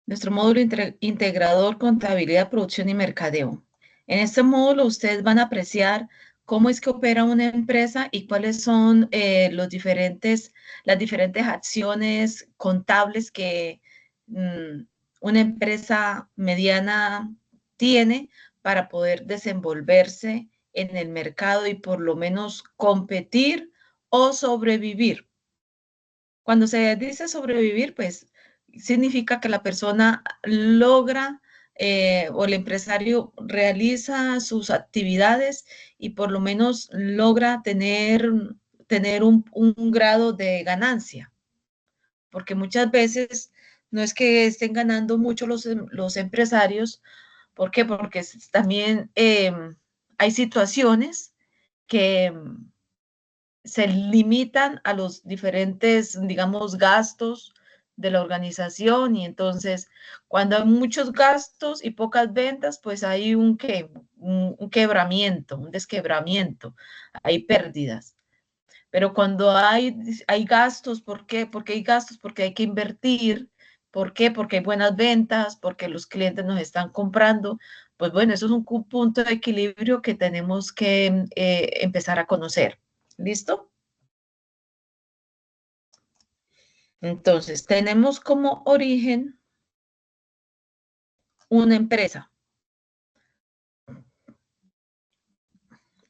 Nuestro módulo integrador, contabilidad, producción y mercadeo. En este módulo ustedes van a apreciar cómo es que opera una empresa y cuáles son las diferentes acciones contables que una empresa mediana tiene para poder desenvolverse en el mercado y por lo menos competir o sobrevivir. Cuando se dice sobrevivir, pues significa que la persona logra o el empresario realiza sus actividades y por lo menos logra tener un grado de ganancia, porque muchas veces no es que estén ganando mucho los empresarios. ¿Por qué? Porque también hay situaciones que se limitan a los diferentes, digamos, gastos de la organización y entonces cuando hay muchos gastos y pocas ventas, pues hay un quebramiento, un desquebramiento, hay pérdidas. Pero cuando hay gastos, ¿por qué? Porque hay gastos, porque hay que invertir. ¿Por qué? Porque hay buenas ventas, porque los clientes nos están comprando. Pues bueno, eso es un punto de equilibrio que tenemos que empezar a conocer. ¿Listo? Entonces, tenemos como origen una empresa.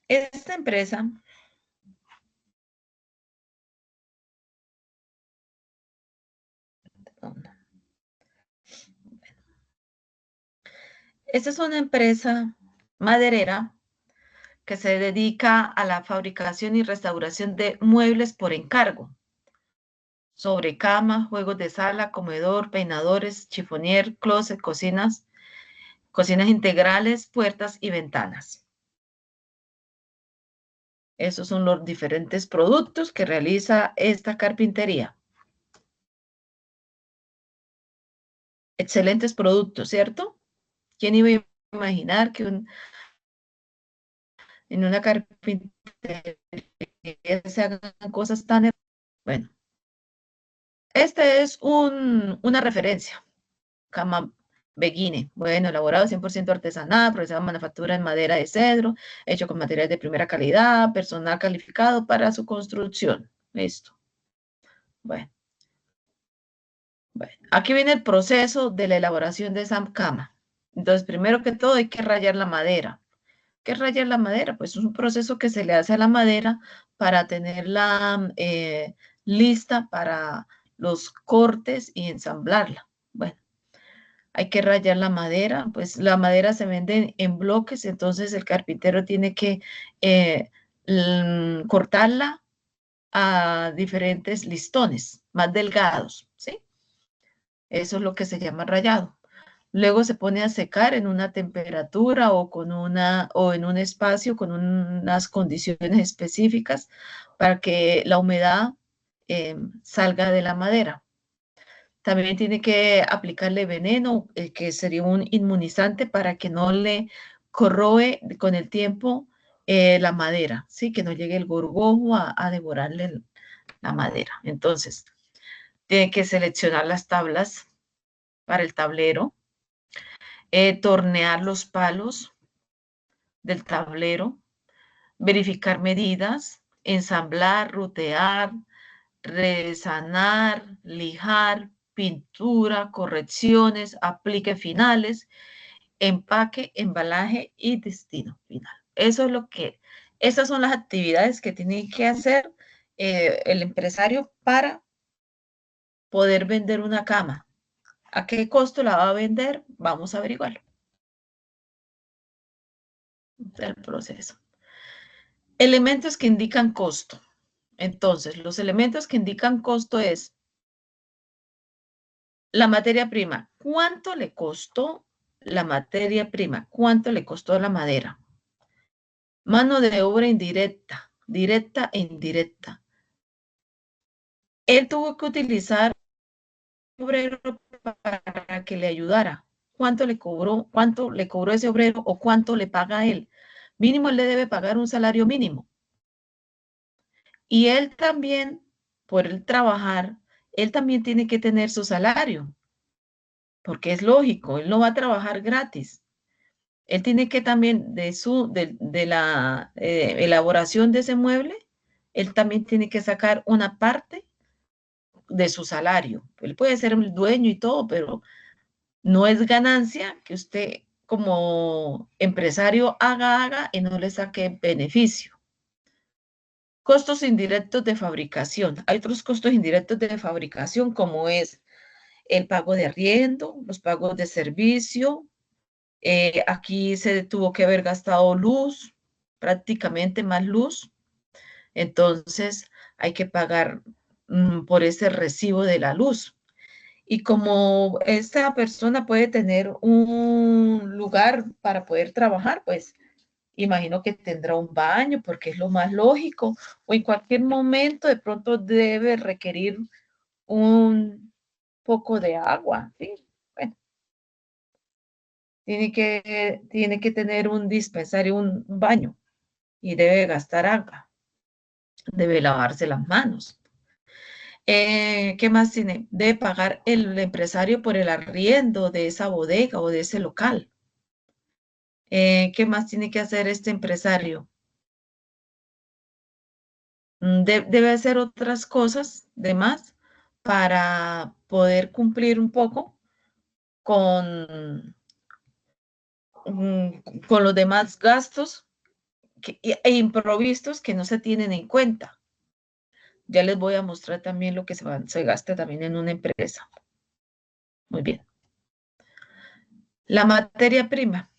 Esta empresa, esta es una empresa maderera que se dedica a la fabricación y restauración de muebles por encargo, sobre cama, juegos de sala, comedor, peinadores, chifonier, closet, cocinas integrales, puertas y ventanas. Esos son los diferentes productos que realiza esta carpintería. Excelentes productos, ¿cierto? ¿Quién iba a imaginar que en una carpintería se hagan cosas tan... Bueno, este es una referencia. Cama Beguine. Bueno, elaborado 100% artesanal, procesado en manufactura en madera de cedro, hecho con materiales de primera calidad, personal calificado para su construcción. Listo. Bueno, aquí viene el proceso de la elaboración de esa cama. Entonces, primero que todo hay que rayar la madera. ¿Qué es rayar la madera? Pues es un proceso que se le hace a la madera para tenerla lista para los cortes y ensamblarla. Bueno, hay que rayar la madera, pues la madera se vende en bloques, entonces el carpintero tiene que eh, cortarla a diferentes listones más delgados, ¿sí? Eso es lo que se llama rayado. Luego se pone a secar en una temperatura o en un espacio con unas condiciones específicas para que la humedad salga de la madera. También tiene que aplicarle veneno, que sería un inmunizante para que no le corroe con el tiempo la madera, ¿sí? Que no llegue el gorgojo a devorarle la madera. Entonces, tiene que seleccionar las tablas para el tablero, tornear los palos del tablero, verificar medidas, ensamblar, rutear, resanar, lijar, pintura, correcciones, aplique finales, empaque, embalaje y destino final. Eso es esas son las actividades que tiene que hacer el empresario para poder vender una cama. ¿A qué costo la va a vender? Vamos a averiguarlo. El proceso. Elementos que indican costo. Entonces, los elementos que indican costo es la materia prima. ¿Cuánto le costó la materia prima? ¿Cuánto le costó la madera? Mano de obra indirecta, directa e indirecta. Él tuvo que utilizar obrero para que le ayudara. ¿Cuánto le cobró? ¿Cuánto le cobró ese obrero o cuánto le paga a él? Mínimo él le debe pagar un salario mínimo. Y él también, por el trabajar, él también tiene que tener su salario. porque es lógico, él no va a trabajar gratis. Él tiene que también, de la elaboración de ese mueble, él también tiene que sacar una parte de su salario. Él puede ser el dueño y todo, pero no es ganancia que usted como empresario haga y no le saque beneficio. Costos indirectos de fabricación. Hay otros costos indirectos de fabricación como es el pago de arriendo, los pagos de servicio. Aquí se tuvo que haber gastado luz, prácticamente más luz. Entonces hay que pagar por ese recibo de la luz. Y como esta persona puede tener un lugar para poder trabajar, pues imagino que tendrá un baño porque es lo más lógico. O en cualquier momento de pronto debe requerir un poco de agua, ¿sí? Bueno, tiene que tener un dispensario, un baño y debe gastar agua, debe lavarse las manos. ¿Qué más tiene? Debe pagar el empresario por el arriendo de esa bodega o de ese local. ¿Qué más tiene que hacer este empresario? Debe hacer otras cosas de más para poder cumplir un poco con, con los demás gastos e imprevistos que no se tienen en cuenta. Ya les voy a mostrar también lo que se gasta también en una empresa. Muy bien. La materia prima.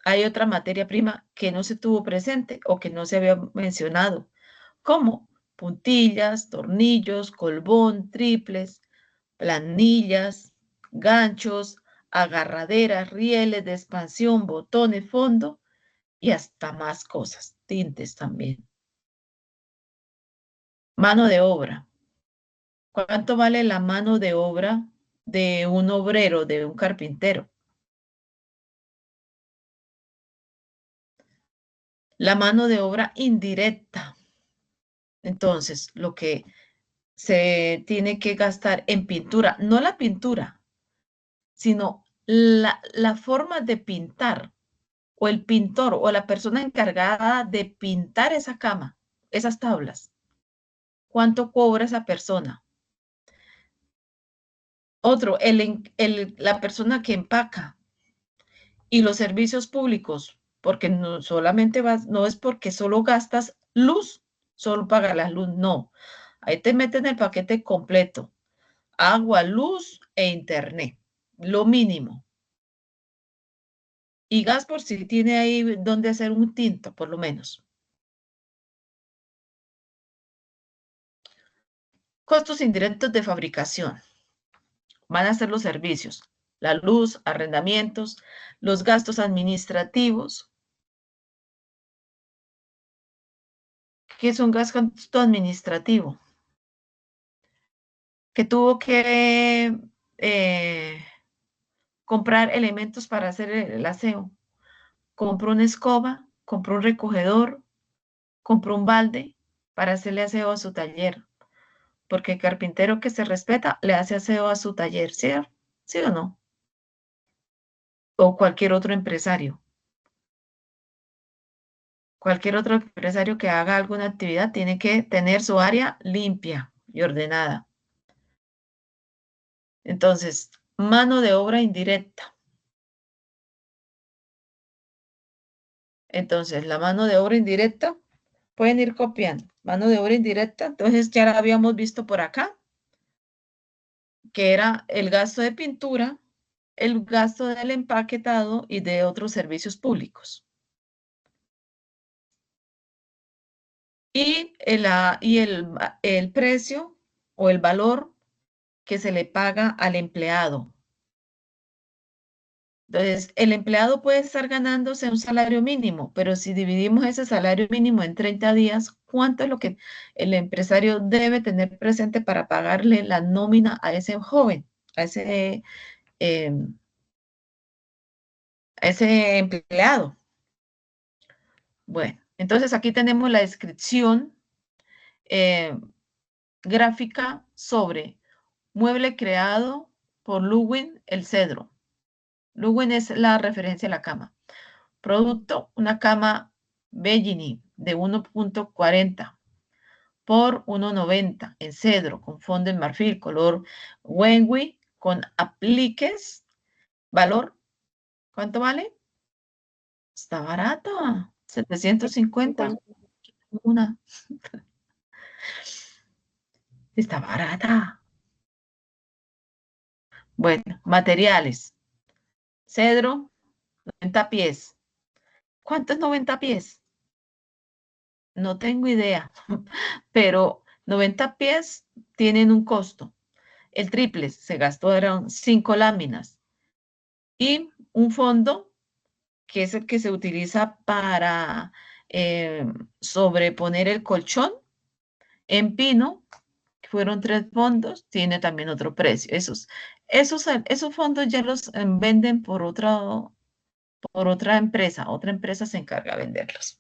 Hay otra materia prima que no se tuvo presente o que no se había mencionado, como puntillas, tornillos, colbón, triples, planillas, ganchos, agarraderas, rieles de expansión, botones, fondo y hasta más cosas, tintes también. Mano de obra. ¿Cuánto vale la mano de obra de un obrero, de un carpintero? La mano de obra indirecta. Entonces, lo que se tiene que gastar en pintura, no la pintura, sino la forma de pintar o el pintor o la persona encargada de pintar esa cama, esas tablas. ¿Cuánto cobra esa persona? Otro, la persona que empaca y los servicios públicos, porque no solamente no es porque solo gastas luz, solo pagas la luz, no. Ahí te meten el paquete completo, agua, luz e internet, lo mínimo. Y gas por si tiene ahí donde hacer un tinto, por lo menos. Costos indirectos de fabricación. Van a ser los servicios, la luz, arrendamientos, los gastos administrativos. ¿Qué es un gasto administrativo? Que tuvo que comprar elementos para hacer el aseo. Compró una escoba, compró un recogedor, compró un balde para hacerle aseo a su taller. Porque el carpintero que se respeta le hace aseo a su taller, ¿sí? ¿Sí o no? O cualquier otro empresario. Cualquier otro empresario que haga alguna actividad tiene que tener su área limpia y ordenada. Entonces, mano de obra indirecta. Entonces, la mano de obra indirecta, pueden ir copiando. Mano de obra indirecta, entonces ya la habíamos visto por acá, que era el gasto de pintura, el gasto del empaquetado y de otros servicios públicos. Y el precio o el valor que se le paga al empleado. Entonces, el empleado puede estar ganándose un salario mínimo, pero si dividimos ese salario mínimo en 30 días, ¿cuánto es lo que el empresario debe tener presente para pagarle la nómina a ese joven, eh, a ese empleado? Bueno, entonces aquí tenemos la descripción eh, gráfica sobre mueble creado por Ludwig el Cedro. Luwen es la referencia a la cama. Producto, una cama Bellini de 1.40 por 1.90 en cedro, con fondo en marfil, color Wenwi, con apliques. Valor, ¿cuánto vale? Está barata, 750 una. Está barata. Bueno, materiales. Cedro, 90 pies. ¿Cuánto es 90 pies? No tengo idea, pero 90 pies tienen un costo. El triple se gastó, eran 5 láminas. Y un fondo, que es el que se utiliza para sobreponer el colchón en pino, fueron 3 fondos, tiene también otro precio. Esos fondos ya los venden por otra empresa. Otra empresa se encarga de venderlos.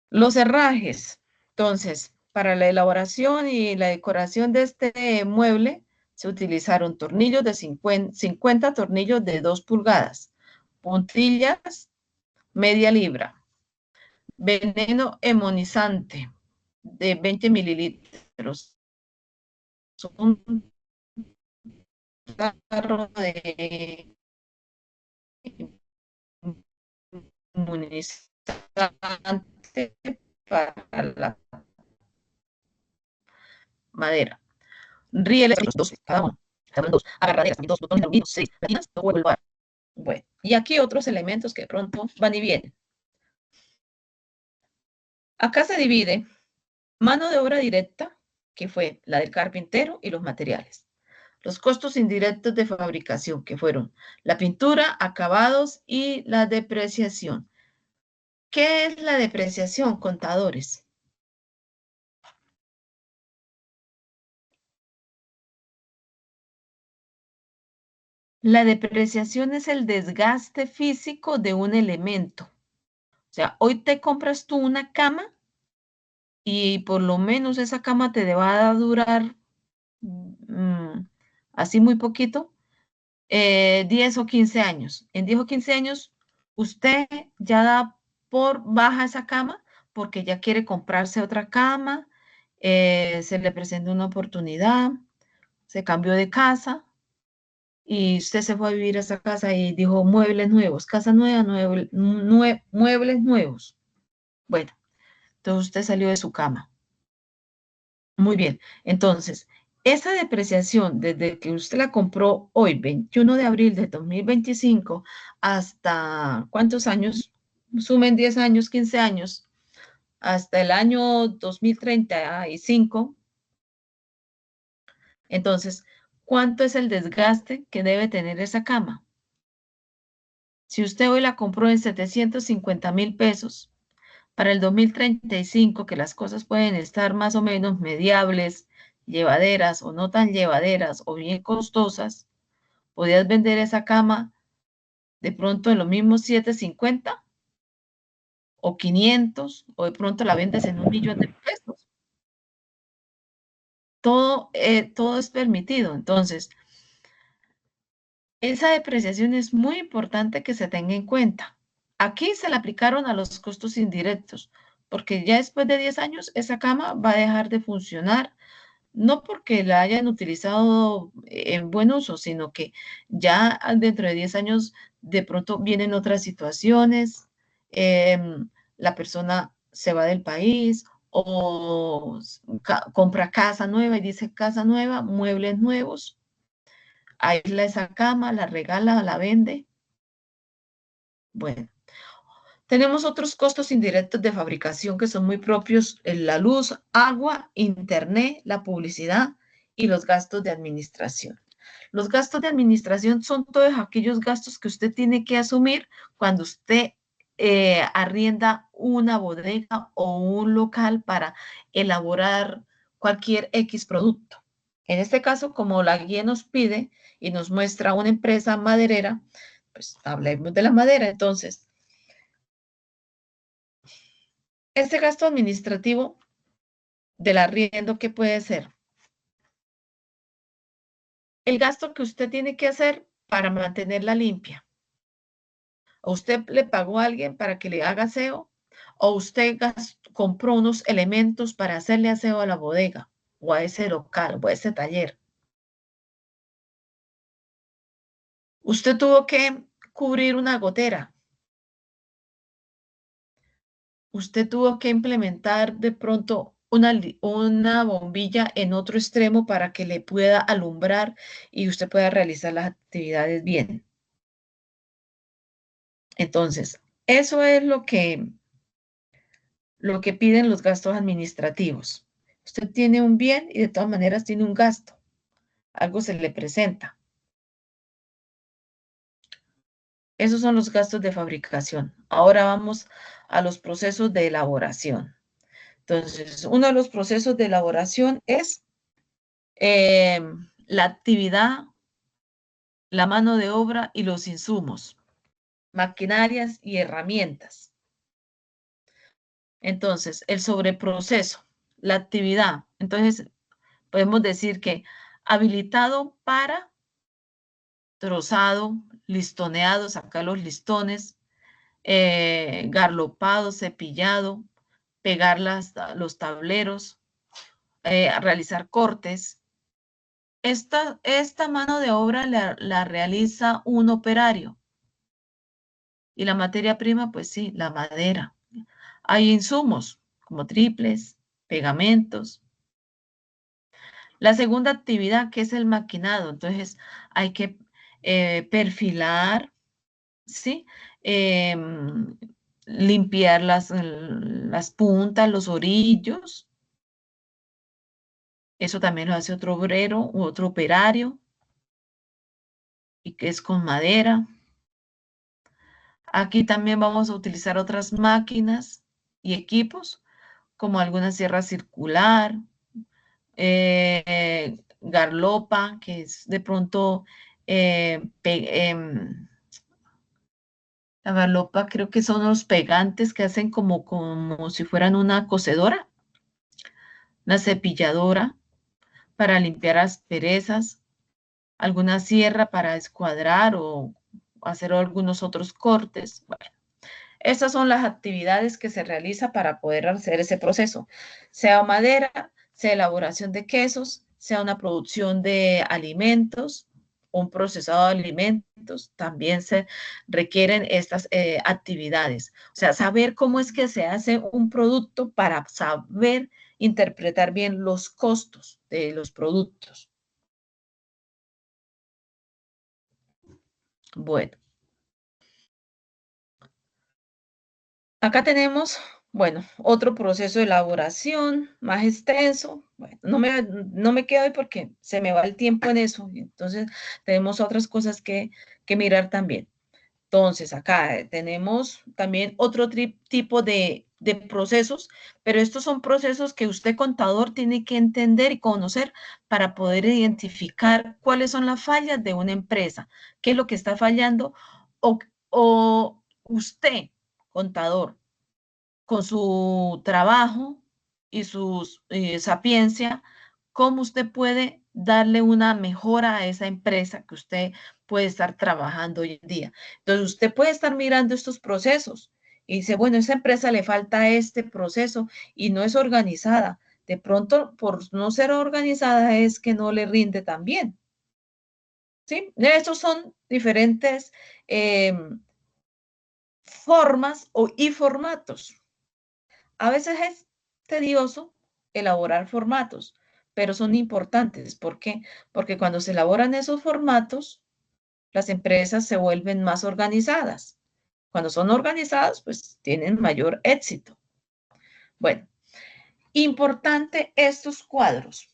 Los herrajes. Entonces, para la elaboración y la decoración de este mueble, se utilizaron tornillos de 50 tornillos de 2 pulgadas, puntillas media libra, veneno hemonizante de 20 mililitros, un tarro de inmunizante para la madera. Rieles, dos, cada uno. Dos, agarraderas, dos botones aludidos, 6, latinas, no vuelvo a... Bueno, y aquí otros elementos que de pronto van y vienen. Acá se divide mano de obra directa, que fue la del carpintero y los materiales. Los costos indirectos de fabricación, que fueron la pintura, acabados y la depreciación. ¿Qué es la depreciación, contadores? La depreciación es el desgaste físico de un elemento. O sea, hoy te compras tú una cama y por lo menos esa cama te va a durar así muy poquito, 10 o 15 años. En 10 o 15 años, usted ya da por baja esa cama porque ya quiere comprarse otra cama, se le presenta una oportunidad, se cambió de casa y usted se fue a vivir a esa casa y dijo muebles nuevos, casa nueva, muebles nuevos. Bueno, entonces usted salió de su cama. Muy bien, entonces, esa depreciación desde que usted la compró hoy, 21 de abril de 2025, hasta ¿cuántos años? Sumen 10 años, 15 años, hasta el año 2035. Entonces, ¿cuánto es el desgaste que debe tener esa cama? Si usted hoy la compró en 750.000 pesos, para el 2035, que las cosas pueden estar más o menos mediables, llevaderas o no tan llevaderas o bien costosas, podías vender esa cama de pronto en los mismos 750 o 500 o de pronto la vendes en 1.000.000 de pesos. Todo es permitido. Entonces, esa depreciación es muy importante que se tenga en cuenta. Aquí se le aplicaron a los costos indirectos, porque ya después de 10 años esa cama va a dejar de funcionar, no porque la hayan utilizado en buen uso, sino que ya dentro de 10 años de pronto vienen otras situaciones, la persona se va del país o compra casa nueva y dice casa nueva, muebles nuevos, aísla esa cama, la regala, la vende. Bueno, tenemos otros costos indirectos de fabricación que son muy propios, la luz, agua, internet, la publicidad y los gastos de administración. Los gastos de administración son todos aquellos gastos que usted tiene que asumir cuando usted arrienda una bodega o un local para elaborar cualquier X producto. En este caso, como la guía nos pide y nos muestra una empresa maderera, pues hablemos de la madera. Entonces, este gasto administrativo del arriendo, ¿qué puede ser? El gasto que usted tiene que hacer para mantenerla limpia. ¿O usted le pagó a alguien para que le haga aseo? ¿O usted compró unos elementos para hacerle aseo a la bodega o a ese local o a ese taller? Usted tuvo que cubrir una gotera. Usted tuvo que implementar de pronto una bombilla en otro extremo para que le pueda alumbrar y usted pueda realizar las actividades bien. Entonces, eso es lo que piden los gastos administrativos. Usted tiene un bien y de todas maneras tiene un gasto. Algo se le presenta. Esos son los gastos de fabricación. Ahora vamos a los procesos de elaboración. Entonces, uno de los procesos de elaboración es eh, la actividad, la mano de obra y los insumos, maquinarias y herramientas. Entonces, el sobreproceso, la actividad. Entonces, podemos decir que habilitado para trozado, listoneado, sacar los listones, garlopado, cepillado, pegar los tableros, realizar cortes. Esta mano de obra la realiza un operario. Y la materia prima, pues sí, la madera. Hay insumos como triples, pegamentos. La segunda actividad, que es el maquinado. Entonces, hay que perfilar, ¿sí? Limpiar las puntas, los orillos. Eso también lo hace otro obrero u otro operario, y que es con madera. Aquí también vamos a utilizar otras máquinas y equipos, como alguna sierra circular, garlopa, que es de pronto, la garlopa creo que son los pegantes que hacen como si fueran una cocedora, una cepilladora para limpiar asperezas, alguna sierra para escuadrar o hacer algunos otros cortes. Bueno, estas son las actividades que se realiza para poder hacer ese proceso, sea madera, sea elaboración de quesos, sea una producción de alimentos, un procesado de alimentos, también se requieren estas actividades. O sea, saber cómo es que se hace un producto para saber interpretar bien los costos de los productos. Bueno, acá tenemos, bueno, otro proceso de elaboración más extenso. Bueno, no me quedo ahí porque se me va el tiempo en eso. Entonces, tenemos otras cosas que mirar también. Entonces, acá tenemos también otro tipo de procesos, pero estos son procesos que usted, contador, tiene que entender y conocer para poder identificar cuáles son las fallas de una empresa, qué es lo que está fallando, o usted, contador, con su trabajo y su sapiencia, cómo usted puede darle una mejora a esa empresa que usted puede estar trabajando hoy en día. Entonces, usted puede estar mirando estos procesos y dice, bueno, a esa empresa le falta este proceso y no es organizada. De pronto, por no ser organizada, es que no le rinde tan bien. ¿Sí? Estos son diferentes formas y formatos. A veces es tedioso elaborar formatos, pero son importantes. ¿Por qué? Porque cuando se elaboran esos formatos, las empresas se vuelven más organizadas. Cuando son organizadas, pues tienen mayor éxito. Bueno, importante estos cuadros.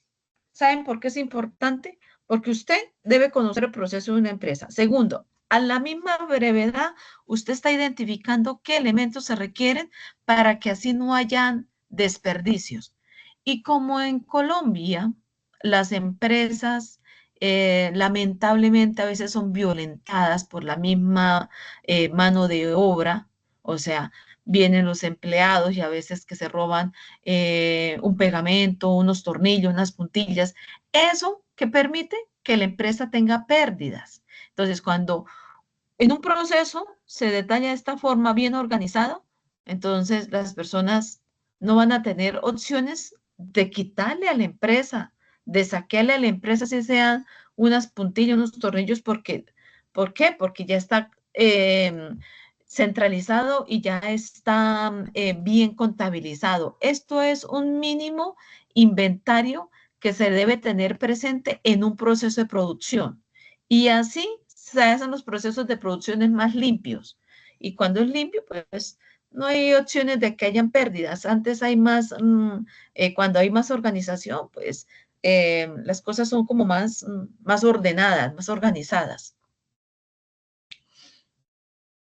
¿Saben por qué es importante? Porque usted debe conocer el proceso de una empresa. Segundo, a la misma brevedad, usted está identificando qué elementos se requieren para que así no hayan desperdicios. Y como en Colombia, las empresas lamentablemente a veces son violentadas por la misma mano de obra, o sea, vienen los empleados y a veces que se roban un pegamento, unos tornillos, unas puntillas, eso que permite que la empresa tenga pérdidas. Entonces, cuando en un proceso se detalla de esta forma bien organizado, entonces las personas no van a tener opciones de quitarle a la empresa, de saquearle a la empresa si sean unas puntillas, unos tornillos, porque, ¿por qué? Porque ya está centralizado y ya está bien contabilizado. Esto es un mínimo inventario que se debe tener presente en un proceso de producción. Y así se hacen los procesos de producción más limpios. Y cuando es limpio, pues no hay opciones de que hayan pérdidas. Antes hay más, cuando hay más organización, pues las cosas son como más, más ordenadas, más organizadas.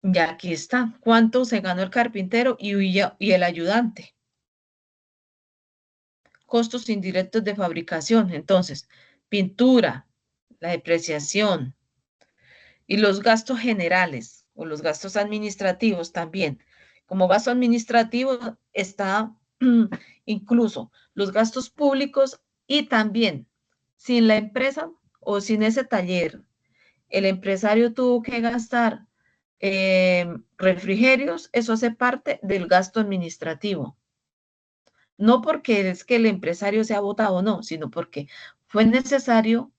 Ya aquí está. ¿Cuánto se ganó el carpintero y el ayudante? Costos indirectos de fabricación. Entonces, pintura, la depreciación, y los gastos generales o los gastos administrativos también. Como gasto administrativo está incluso los gastos públicos y también sin la empresa o sin ese taller, el empresario tuvo que gastar refrigerios, eso hace parte del gasto administrativo. No porque es que el empresario se ha votado, no, sino porque fue necesario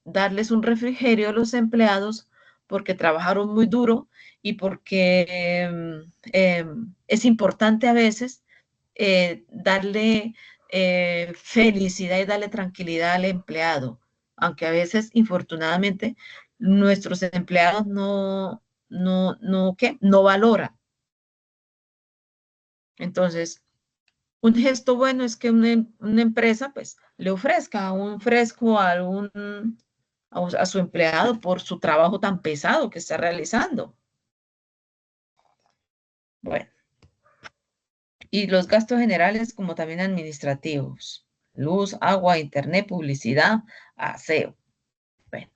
darles un refrigerio a los empleados porque trabajaron muy duro y porque es importante a veces darle felicidad y darle tranquilidad al empleado, aunque a veces, infortunadamente, nuestros empleados no valoran. Entonces, un gesto bueno es que una empresa pues le ofrezca un fresco a su empleado por su trabajo tan pesado que está realizando. Bueno, y los gastos generales como también administrativos, luz, agua, internet, publicidad, aseo. Bueno,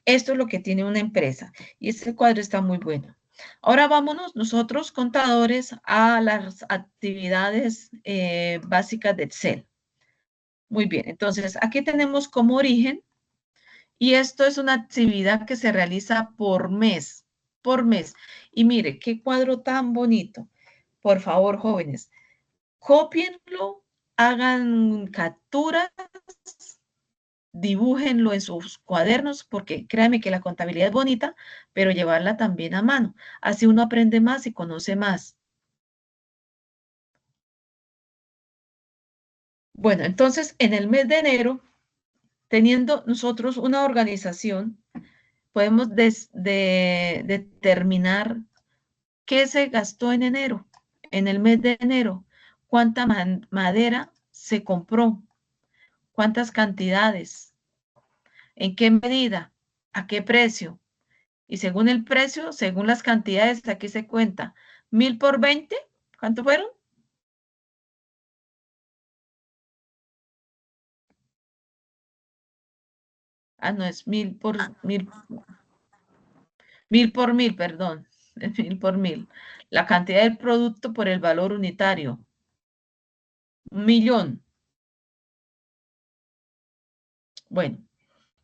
esto es lo que tiene una empresa y este cuadro está muy bueno. Ahora vámonos nosotros, contadores, a las actividades básicas de Excel. Muy bien, entonces aquí tenemos como origen y esto es una actividad que se realiza por mes, por mes. Y mire, qué cuadro tan bonito. Por favor, jóvenes, cópienlo, hagan capturas, dibújenlo en sus cuadernos, porque créanme que la contabilidad es bonita, pero llevarla también a mano. Así uno aprende más y conoce más. Bueno, entonces en el mes de enero, teniendo nosotros una organización, podemos determinar qué se gastó en enero, en el mes de enero, cuánta madera se compró, cuántas cantidades, en qué medida, a qué precio. Y según el precio, según las cantidades, aquí se cuenta. 1000 por 20, ¿cuánto fueron? Ah, no, es 1000 por 1000, 1000 por 1000, perdón, es 1000 por 1000. La cantidad del producto por el valor unitario, 1.000.000. Bueno,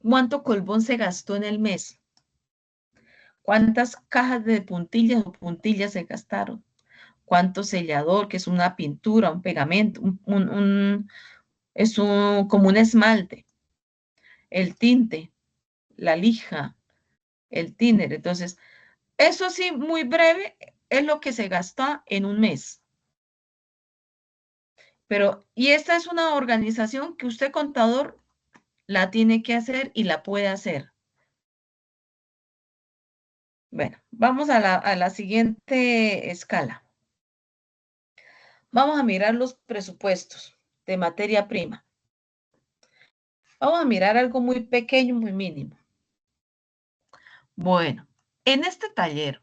¿cuánto colbón se gastó en el mes? ¿Cuántas cajas de puntillas o puntillas se gastaron? ¿Cuánto sellador, que es una pintura, un pegamento, como un esmalte? El tinte, la lija, el thinner. Entonces, eso sí, muy breve, es lo que se gasta en un mes. Pero, y esta es una organización que usted, contador, la tiene que hacer y la puede hacer. Bueno, vamos a la siguiente escala. Vamos a mirar los presupuestos de materia prima. Vamos a mirar algo muy pequeño, muy mínimo. Bueno, en este taller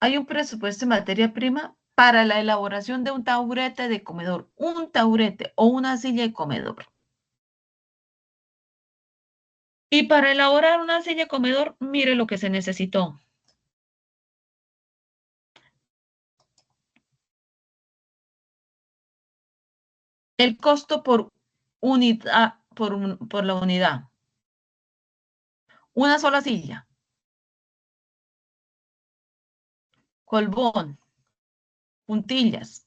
hay un presupuesto de materia prima para la elaboración de un taburete de comedor, un taburete o una silla de comedor. Y para elaborar una silla de comedor, mire lo que se necesitó. El costo por unidad, por la unidad. Una sola silla. Colbón, puntillas.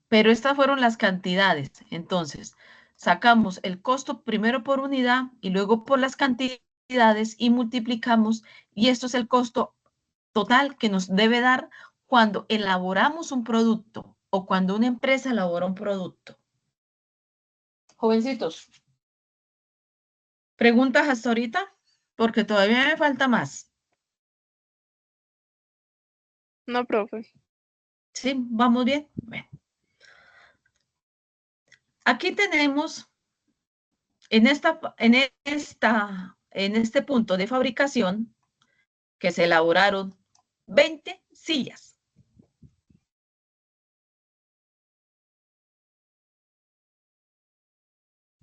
Pero estas fueron las cantidades. Entonces, sacamos el costo primero por unidad y luego por las cantidades y multiplicamos. Y esto es el costo total que nos debe dar cuando elaboramos un producto o cuando una empresa elabora un producto. Jovencitos, ¿preguntas hasta ahorita? Porque todavía me falta más. No, profe. ¿Sí? ¿Vamos bien? Bueno. Aquí tenemos en este punto de fabricación que se elaboraron 20 sillas.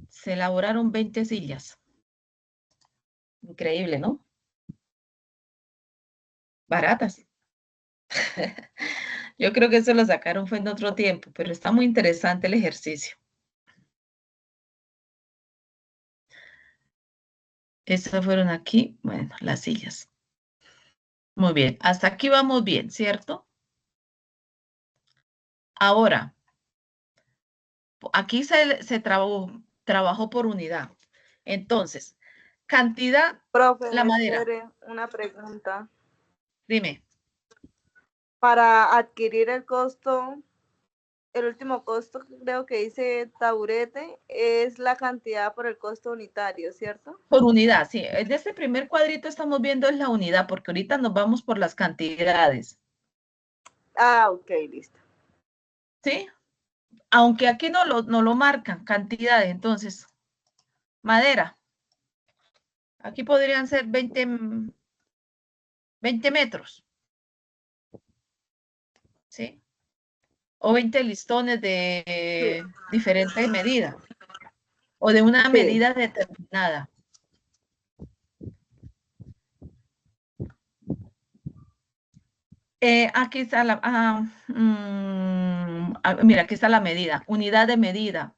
Se elaboraron 20 sillas. Increíble, ¿no? Baratas. Yo creo que eso lo sacaron fue en otro tiempo, pero está muy interesante el ejercicio. Estas fueron aquí, bueno, las sillas. Muy bien, hasta aquí vamos bien, ¿cierto? Ahora, aquí se trabajó por unidad. Entonces, cantidad, Profe, la madera. espere, una pregunta. Dime. Para adquirir el costo, el último costo creo que dice taburete, es la cantidad por el costo unitario, ¿cierto? Por unidad, sí. En este primer cuadrito estamos viendo es la unidad, porque ahorita nos vamos por las cantidades. Ah, ok, listo. ¿Sí? Aunque aquí no lo marcan, cantidades. Entonces, madera. Aquí podrían ser 20 metros. ¿Sí? O 20 listones Sí. de diferente medida. O de una Sí. medida determinada. Aquí está mira, aquí está la medida. Unidad de medida.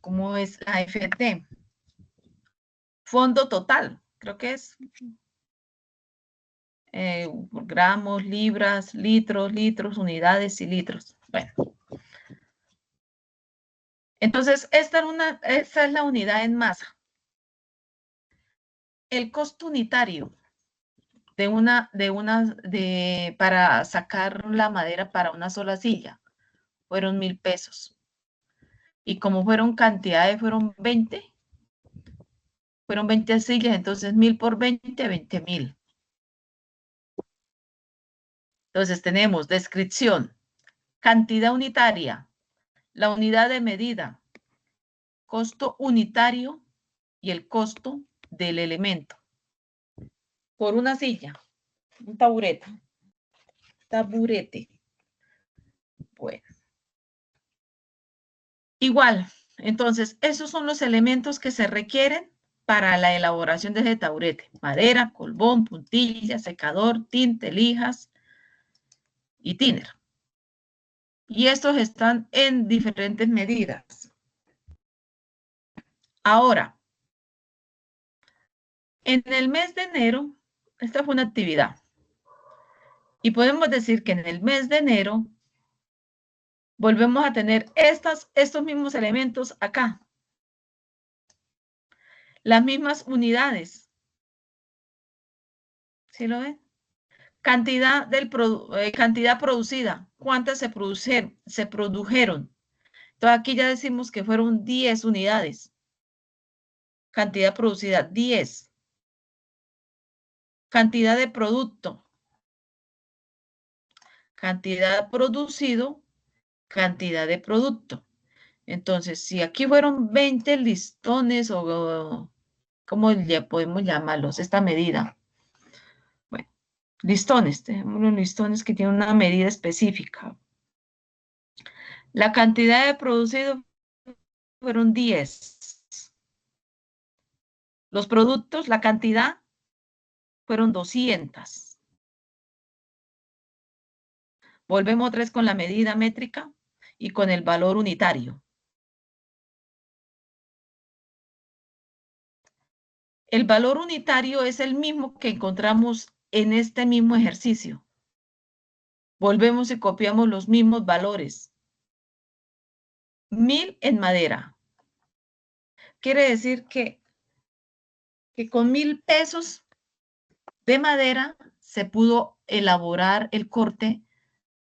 ¿Cómo es la FT? Fondo total, creo que es gramos, libras, litros, unidades y litros. Bueno, entonces esta es la unidad en masa. El costo unitario para sacar la madera para una sola silla fueron 1.000 pesos. Y como fueron cantidades, fueron 20 sillas, entonces 1.000 por 20.000. Entonces tenemos descripción, cantidad unitaria, la unidad de medida, costo unitario y el costo del elemento. Por una silla, un taburete. Taburete. Bueno. Igual, entonces, esos son los elementos que se requieren para la elaboración de ese taburete. Madera, colbón, puntilla, secador, tinte, lijas y tiner. Y estos están en diferentes medidas. Ahora, en el mes de enero, esta fue una actividad. Y podemos decir que en el mes de enero volvemos a tener estos mismos elementos acá. Las mismas unidades. ¿Sí lo ven? Cantidad producida. ¿Cuántas se produjeron? Entonces aquí ya decimos que fueron 10 unidades. Cantidad producida, 10. Cantidad de producto. Cantidad producido, cantidad de producto. Entonces, si aquí fueron 20 listones o ¿cómo ya podemos llamarlos? Esta medida. Bueno, listones, tenemos los listones que tienen una medida específica. La cantidad de producido fueron 10. Los productos, la cantidad fueron 200. Volvemos otra vez con la medida métrica y con el valor unitario. El valor unitario es el mismo que encontramos en este mismo ejercicio. Volvemos y copiamos los mismos valores. 1000 en madera. Quiere decir que con 1000 pesos de madera se pudo elaborar el corte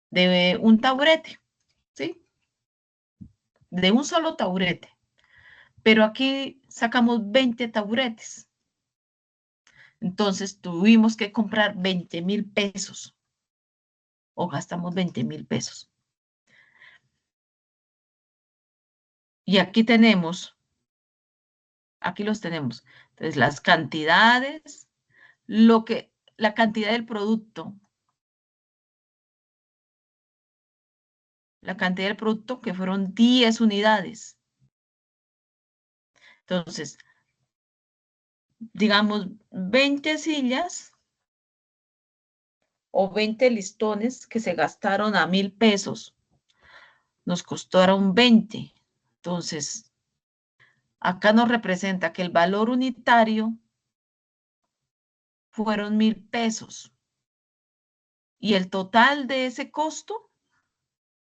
de un taburete, ¿sí? De un solo taburete. Pero aquí sacamos 20 taburetes. Entonces tuvimos que comprar 20,000 pesos o gastamos 20,000 pesos. Y aquí los tenemos. Entonces las cantidades, la cantidad del producto. La cantidad del producto que fueron 10 unidades. Entonces, digamos 20 sillas o 20 listones que se gastaron a 1000 pesos. Nos costaron 20. Entonces, acá nos representa que el valor unitario fueron 1000 pesos. Y el total de ese costo, o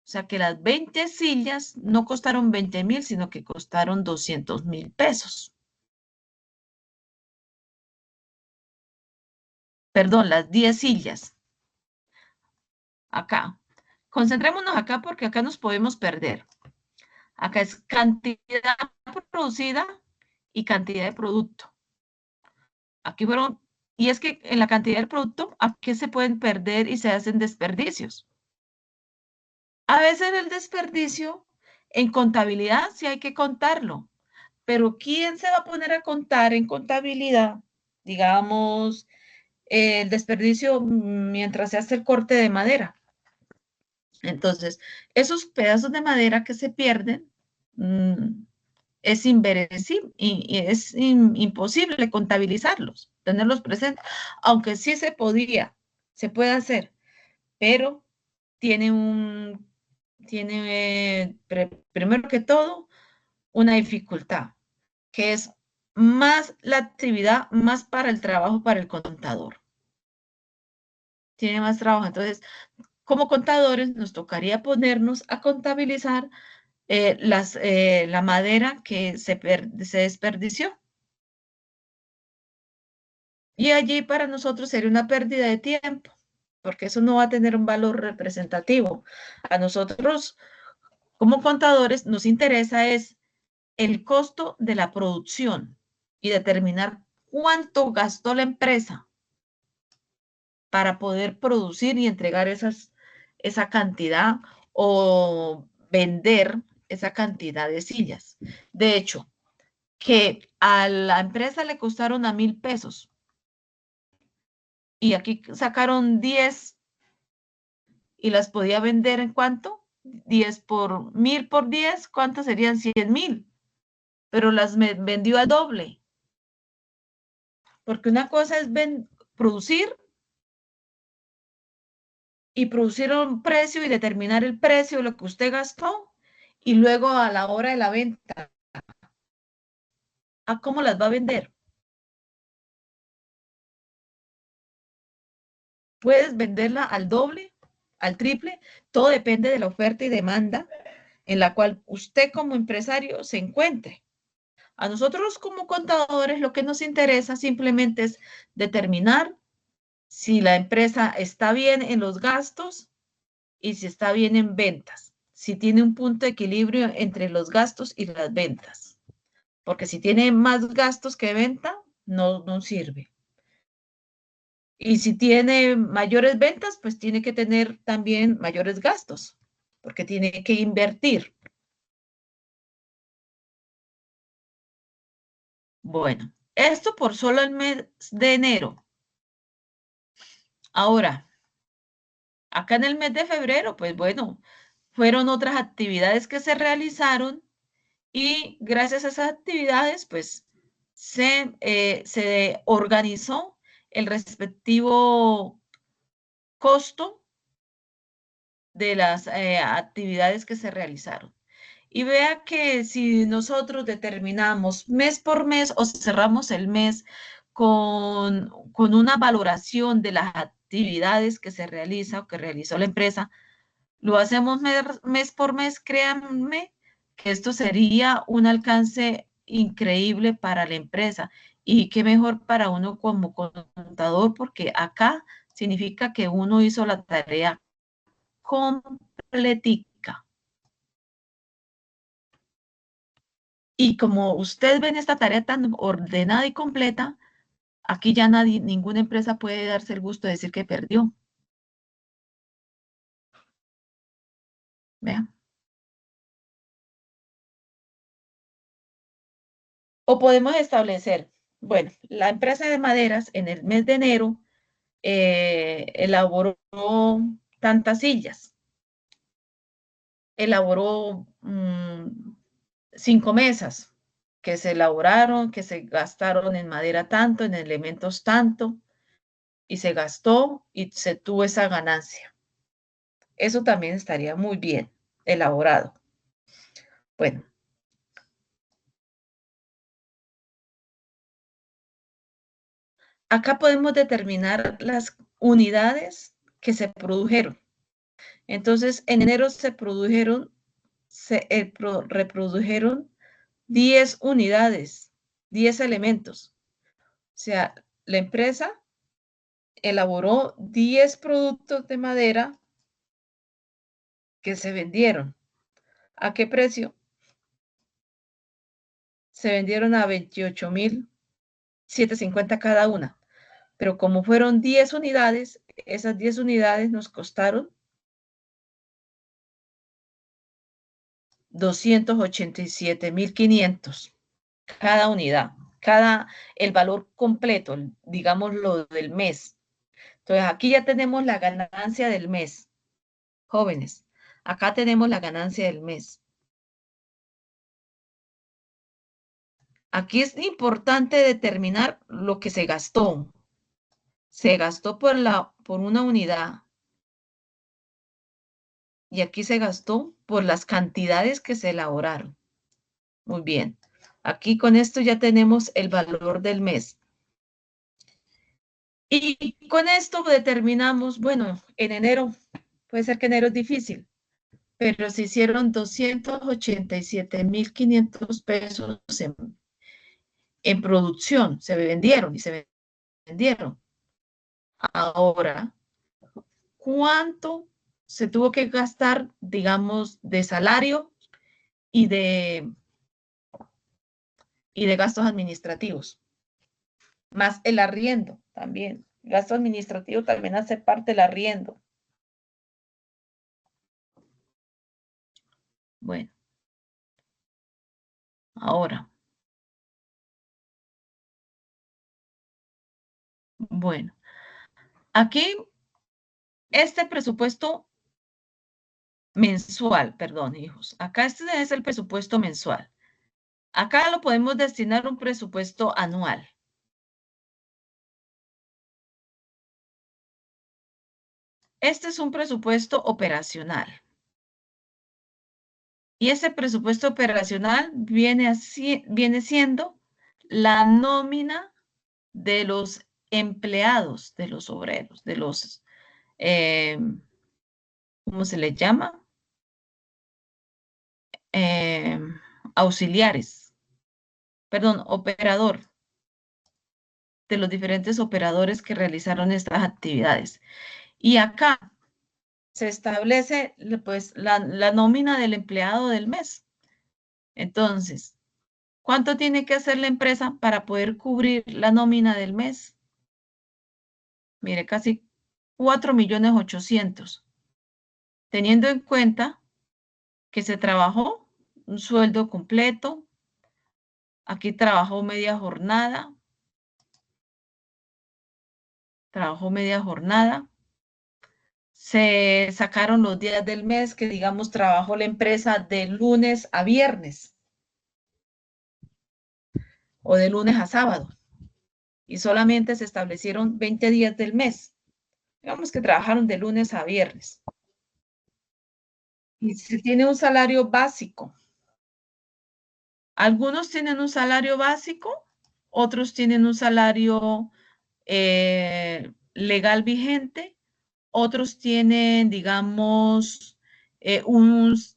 sea que las 20 sillas no costaron 20,000, sino que costaron 200,000 pesos. Perdón, las 10 sillas. Acá. Concentrémonos acá porque acá nos podemos perder. Acá es cantidad producida y cantidad de producto. Aquí fueron, y es que en la cantidad del producto, aquí se pueden perder y se hacen desperdicios. A veces el desperdicio en contabilidad sí hay que contarlo, pero ¿quién se va a poner a contar en contabilidad, digamos, el desperdicio mientras se hace el corte de madera? Entonces, esos pedazos de madera que se pierden, es inverosímil y es imposible contabilizarlos, tenerlos presentes, aunque sí se puede hacer, pero tiene primero que todo, una dificultad, que es más la actividad, más para el trabajo para el contador. Tiene más trabajo. Entonces, como contadores, nos tocaría ponernos a contabilizar la madera que se desperdició. Y allí para nosotros sería una pérdida de tiempo, porque eso no va a tener un valor representativo. A nosotros, como contadores, nos interesa es el costo de la producción y determinar cuánto gastó la empresa para poder producir y entregar esa cantidad o vender esa cantidad de sillas. De hecho, que a la empresa le costaron a 1000 pesos y aquí sacaron 10 y las podía vender ¿en cuánto? 10 por 1000 por 10, ¿cuántas serían? 100,000, pero las vendió al doble. Porque una cosa es producir y producir un precio y determinar el precio de lo que usted gastó y luego a la hora de la venta, ¿a cómo las va a vender? Puedes venderla al doble, al triple, todo depende de la oferta y demanda en la cual usted como empresario se encuentre. A nosotros como contadores lo que nos interesa simplemente es determinar si la empresa está bien en los gastos y si está bien en ventas, si tiene un punto de equilibrio entre los gastos y las ventas. Porque si tiene más gastos que venta, no sirve. Y si tiene mayores ventas, pues tiene que tener también mayores gastos, porque tiene que invertir. Bueno, esto por solo el mes de enero. Ahora, acá en el mes de febrero, pues bueno, fueron otras actividades que se realizaron y gracias a esas actividades, pues se organizó el respectivo costo de las actividades que se realizaron. y vea que si nosotros determinamos mes por mes o cerramos el mes con una valoración de las actividades que se realiza o que realizó la empresa, lo hacemos mes por mes, créanme que esto sería un alcance increíble para la empresa y qué mejor para uno como contador, porque acá significa que uno hizo la tarea completica. Y como usted ve en esta tarea tan ordenada y completa, aquí ya nadie, ninguna empresa puede darse el gusto de decir que perdió. Vean. O podemos establecer, bueno, la empresa de maderas en el mes de enero elaboró tantas sillas, elaboró 5 mesas que se elaboraron, que se gastaron en madera tanto, en elementos tanto, y se gastó y se tuvo esa ganancia. Eso también estaría muy bien elaborado. Bueno, acá podemos determinar las unidades que se produjeron. Entonces, en enero se produjeron, reprodujeron 10 unidades, 10 elementos. O sea, la empresa elaboró 10 productos de madera que se vendieron. ¿A qué precio? Se vendieron a 28.750 cada una. Pero como fueron 10 unidades, esas 10 unidades nos costaron 287.500 cada unidad, el valor completo, digamos lo del mes. Entonces aquí ya tenemos la ganancia del mes, jóvenes. Acá tenemos la ganancia del mes. Aquí es importante determinar lo que se gastó. Se gastó por una unidad y aquí se gastó por las cantidades que se elaboraron. Muy bien. Aquí con esto ya tenemos el valor del mes. Y con esto determinamos, bueno, en enero, puede ser que enero es difícil, pero se hicieron 287.500 pesos en producción, se vendieron y se vendieron. Ahora, ¿cuánto se tuvo que gastar, digamos, de salario y de gastos administrativos? Más el arriendo también. Gasto administrativo también hace parte del arriendo. Bueno, ahora, bueno, aquí este presupuesto mensual, perdón, hijos. Acá este es el presupuesto mensual. Acá lo podemos destinar a un presupuesto anual. Este es un presupuesto operacional. Y ese presupuesto operacional viene siendo la nómina de los empleados, de los obreros, de los, ¿cómo se les llama? Eh, auxiliares, perdón, operador, de los diferentes operadores que realizaron estas actividades. Y acá se establece pues la nómina del empleado del mes. Entonces, ¿cuánto tiene que hacer la empresa para poder cubrir la nómina del mes? Mire, casi 4.800.000, teniendo en cuenta que se trabajó un sueldo completo, aquí trabajó media jornada, se sacaron los días del mes que, digamos, trabajó la empresa de lunes a viernes o de lunes a sábado y solamente se establecieron 20 días del mes. Digamos que trabajaron de lunes a viernes. Y se tiene un salario básico. Algunos tienen un salario básico, otros tienen un salario legal vigente, otros tienen, digamos,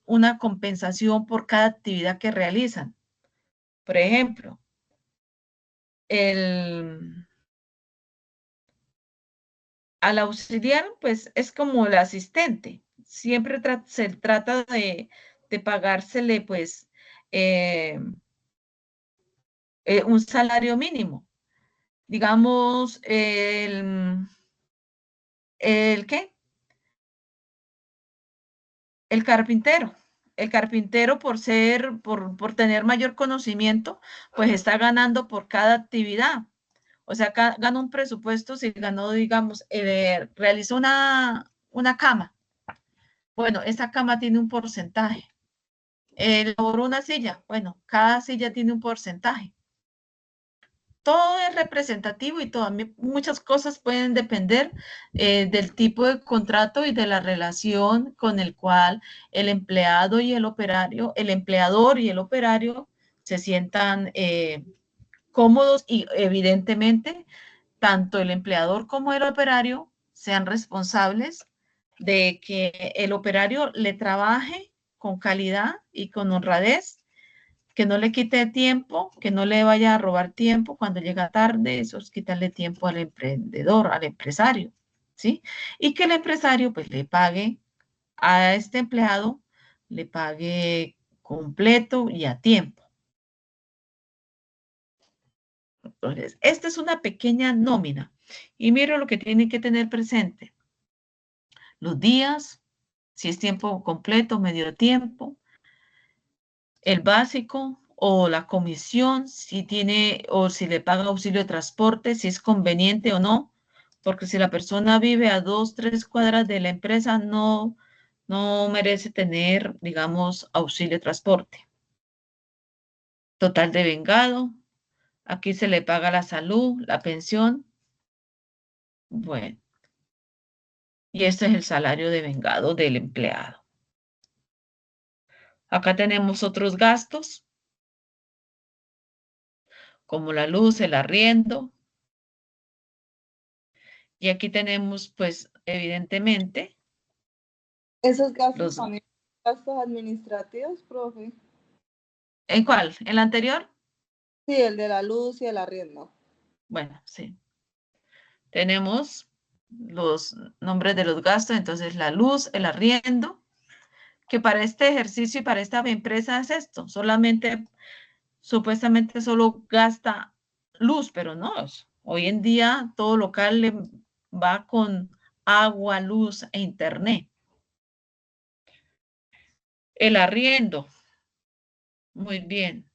una compensación por cada actividad que realizan. Por ejemplo, al auxiliar, pues es como el asistente. Siempre se trata de pagársele, pues, eh, un salario mínimo. Digamos, ¿el qué? El carpintero. El carpintero por tener mayor conocimiento, pues está ganando por cada actividad. O sea, gana un presupuesto si ganó, digamos, realizó una cama. Bueno, esa cama tiene un porcentaje. Elaboró una silla. Bueno, cada silla tiene un porcentaje. Todo es representativo y muchas cosas pueden depender del tipo de contrato y de la relación con el cual el empleado y el operario, el empleador y el operario se sientan cómodos y evidentemente tanto el empleador como el operario sean responsables de que el operario le trabaje con calidad y con honradez, que no le quite tiempo, que no le vaya a robar tiempo cuando llega tarde, eso es quitarle tiempo al emprendedor, al empresario, ¿sí? Y que el empresario pues le pague a este empleado, le pague completo y a tiempo. Entonces, esta es una pequeña nómina. Y mire lo que tienen que tener presente. Los días, si es tiempo completo, medio tiempo, el básico o la comisión, si tiene o si le paga auxilio de transporte, si es conveniente o no, porque si la persona vive a 2, 3 cuadras de la empresa, no merece tener, digamos, auxilio de transporte. Total de vengado, aquí se le paga la salud, la pensión. Bueno, y este es el salario de vengado del empleado. Acá tenemos otros gastos, como la luz, el arriendo. Y aquí tenemos, pues, evidentemente, Esos gastos los... también, gastos administrativos, profe. ¿En cuál? ¿En la anterior? Sí, el de la luz y el arriendo. Bueno, sí. Tenemos los nombres de los gastos, entonces la luz, el arriendo, que para este ejercicio y para esta empresa es esto, solamente, supuestamente solo gasta luz, pero no, hoy en día todo local le va con agua, luz e internet. El arriendo, muy bien.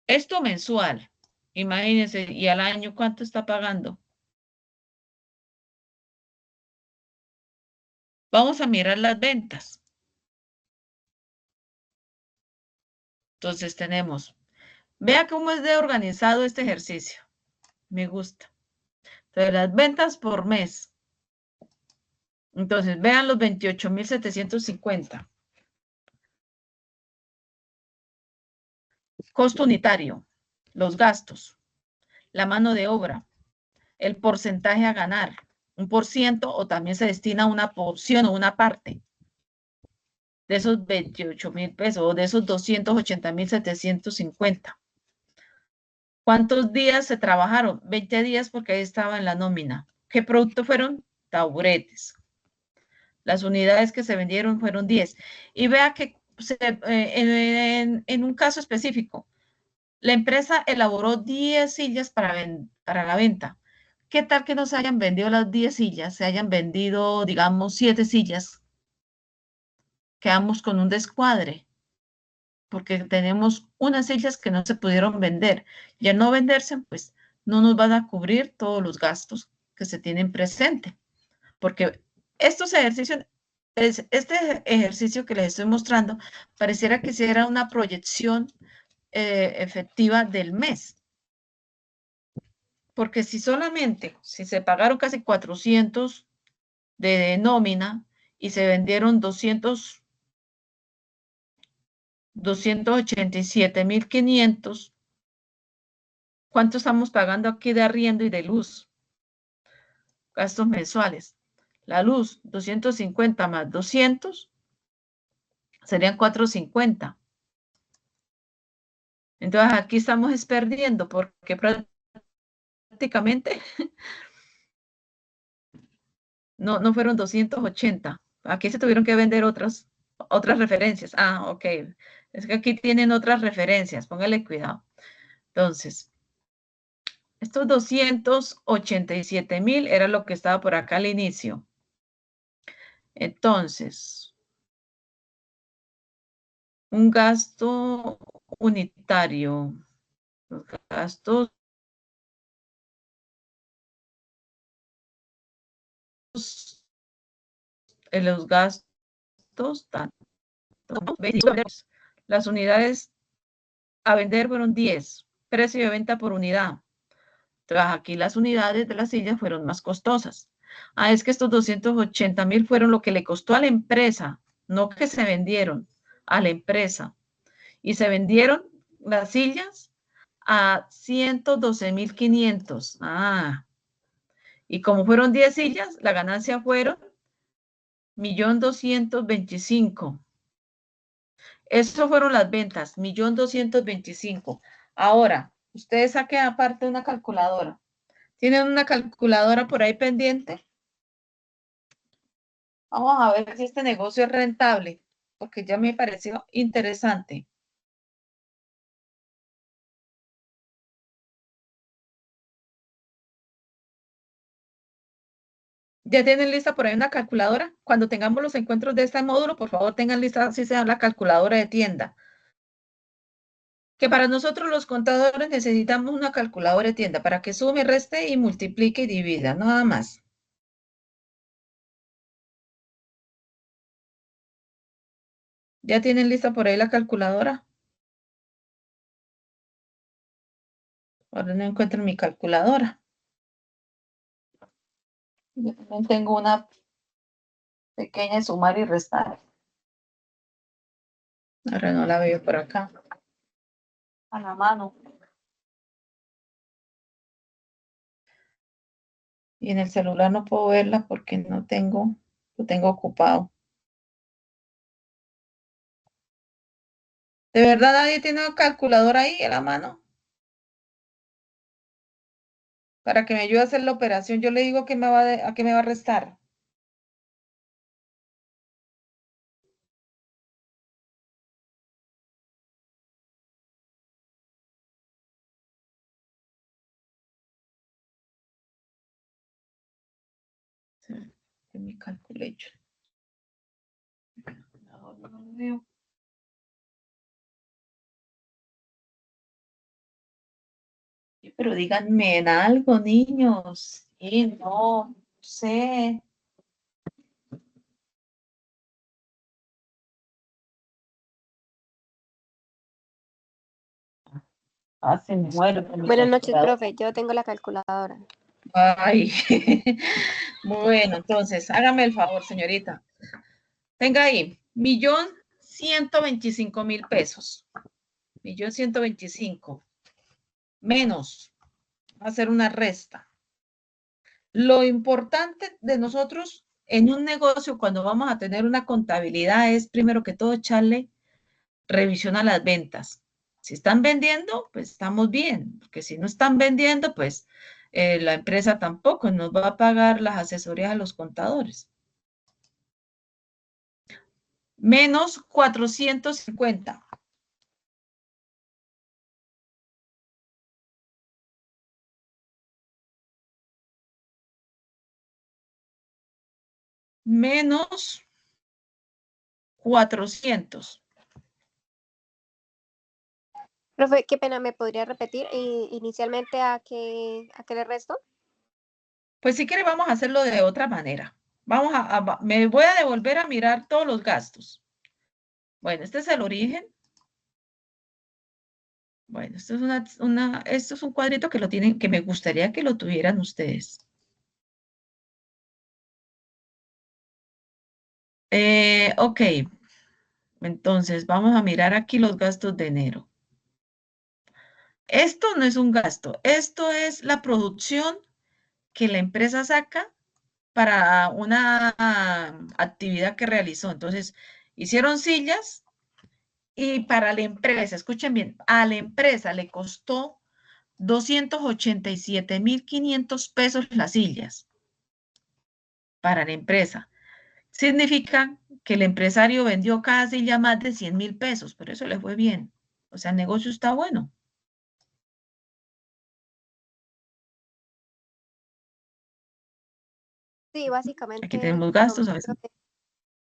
Esto mensual, imagínense, y al año, ¿cuánto está pagando? Vamos a mirar las ventas. Entonces tenemos, vea cómo es de organizado este ejercicio. Me gusta. Entonces, las ventas por mes. Entonces, vean los 28.750. Costo unitario, los gastos, la mano de obra, el porcentaje a ganar, 1% o también se destina una porción o una parte de esos 28.000 pesos o de esos 280.750. ¿Cuántos días se trabajaron? 20 días porque ahí estaba en la nómina. ¿Qué productos fueron? Taburetes. Las unidades que se vendieron fueron 10. Y vea que en un caso específico, la empresa elaboró 10 sillas para la venta. ¿Qué tal que no se hayan vendido las 10 sillas? Se hayan vendido, digamos, 7 sillas. Quedamos con un descuadre porque tenemos unas sillas que no se pudieron vender. Y al no venderse, pues no nos van a cubrir todos los gastos que se tienen presente. Porque estos ejercicios, este ejercicio que les estoy mostrando, pareciera que sea una proyección efectiva del mes. Porque si se pagaron casi 400 de nómina y se vendieron 200 287.500. ¿Cuánto estamos pagando aquí de arriendo y de luz? Gastos mensuales. La luz, 250 más 200, serían 450. Entonces aquí estamos perdiendo porque prácticamente no fueron 280. Aquí se tuvieron que vender otras referencias. Ah, ok. Es que aquí tienen otras referencias. Póngale cuidado. Entonces, estos 287.000 era lo que estaba por acá al inicio. Entonces, un gasto unitario. Los gastos, los gastos, tanto, las unidades a vender fueron 10, precio de venta por unidad. Entonces, aquí las unidades de las sillas fueron más costosas. Ah, es que estos 280.000 fueron lo que le costó a la empresa, no que se vendieron a la empresa. Y se vendieron las sillas a 112.500. Ah, y como fueron 10 sillas, la ganancia fueron 1.225.000. Eso fueron las ventas, 1.225.000. Ahora, ustedes saquen aparte una calculadora. ¿Tienen una calculadora por ahí pendiente? Vamos a ver si este negocio es rentable, porque ya me pareció interesante. ¿Ya tienen lista por ahí una calculadora? Cuando tengamos los encuentros de este módulo, por favor, tengan lista así sea la calculadora de tienda. Que para nosotros los contadores necesitamos una calculadora de tienda para que sume, reste y multiplique y divida, nada más. ¿Ya tienen lista por ahí la calculadora? Ahora no encuentro mi calculadora. Yo también tengo una pequeña de sumar y restar. Ahora no la veo por acá. A la mano. Y en el celular no puedo verla porque no tengo, lo tengo ocupado. ¿De verdad nadie tiene una calculadora ahí a la mano? Para que me ayude a hacer la operación, yo le digo que a qué me va a restar. Sí, en mi calculation. No, no lo veo. Sí, pero díganme en algo, niños. Sí, no sé. Ah, se me muere con mi Buenas noches, calculadora. profe. Yo tengo la calculadora. Ay, bueno, entonces, hágame el favor, señorita. Tenga ahí, 1.125.000 pesos. 1.125.000 menos, va a ser una resta. Lo importante de nosotros en un negocio, cuando vamos a tener una contabilidad, es primero que todo echarle revisión a las ventas. Si están vendiendo, pues estamos bien, porque si no están vendiendo, pues la empresa tampoco nos va a pagar las asesorías a los contadores. Menos 450. Menos 400. Profe, qué pena, ¿me podría repetir inicialmente a qué le resto? Pues si quiere, vamos a hacerlo de otra manera. Me voy a devolver a mirar todos los gastos. Bueno, este es el origen. Bueno, esto es esto es un cuadrito que lo tienen, que me gustaría que lo tuvieran ustedes. Ok. Entonces, vamos a mirar aquí los gastos de enero. Esto no es un gasto, esto es la producción que la empresa saca para una actividad que realizó. Entonces, hicieron sillas y para la empresa, escuchen bien, a la empresa le costó 287.500 pesos las sillas para la empresa. Significa que el empresario vendió cada silla más de 100.000 pesos, pero eso le fue bien. O sea, el negocio está bueno. Sí, Aquí básicamente tenemos el gastos a promedio veces.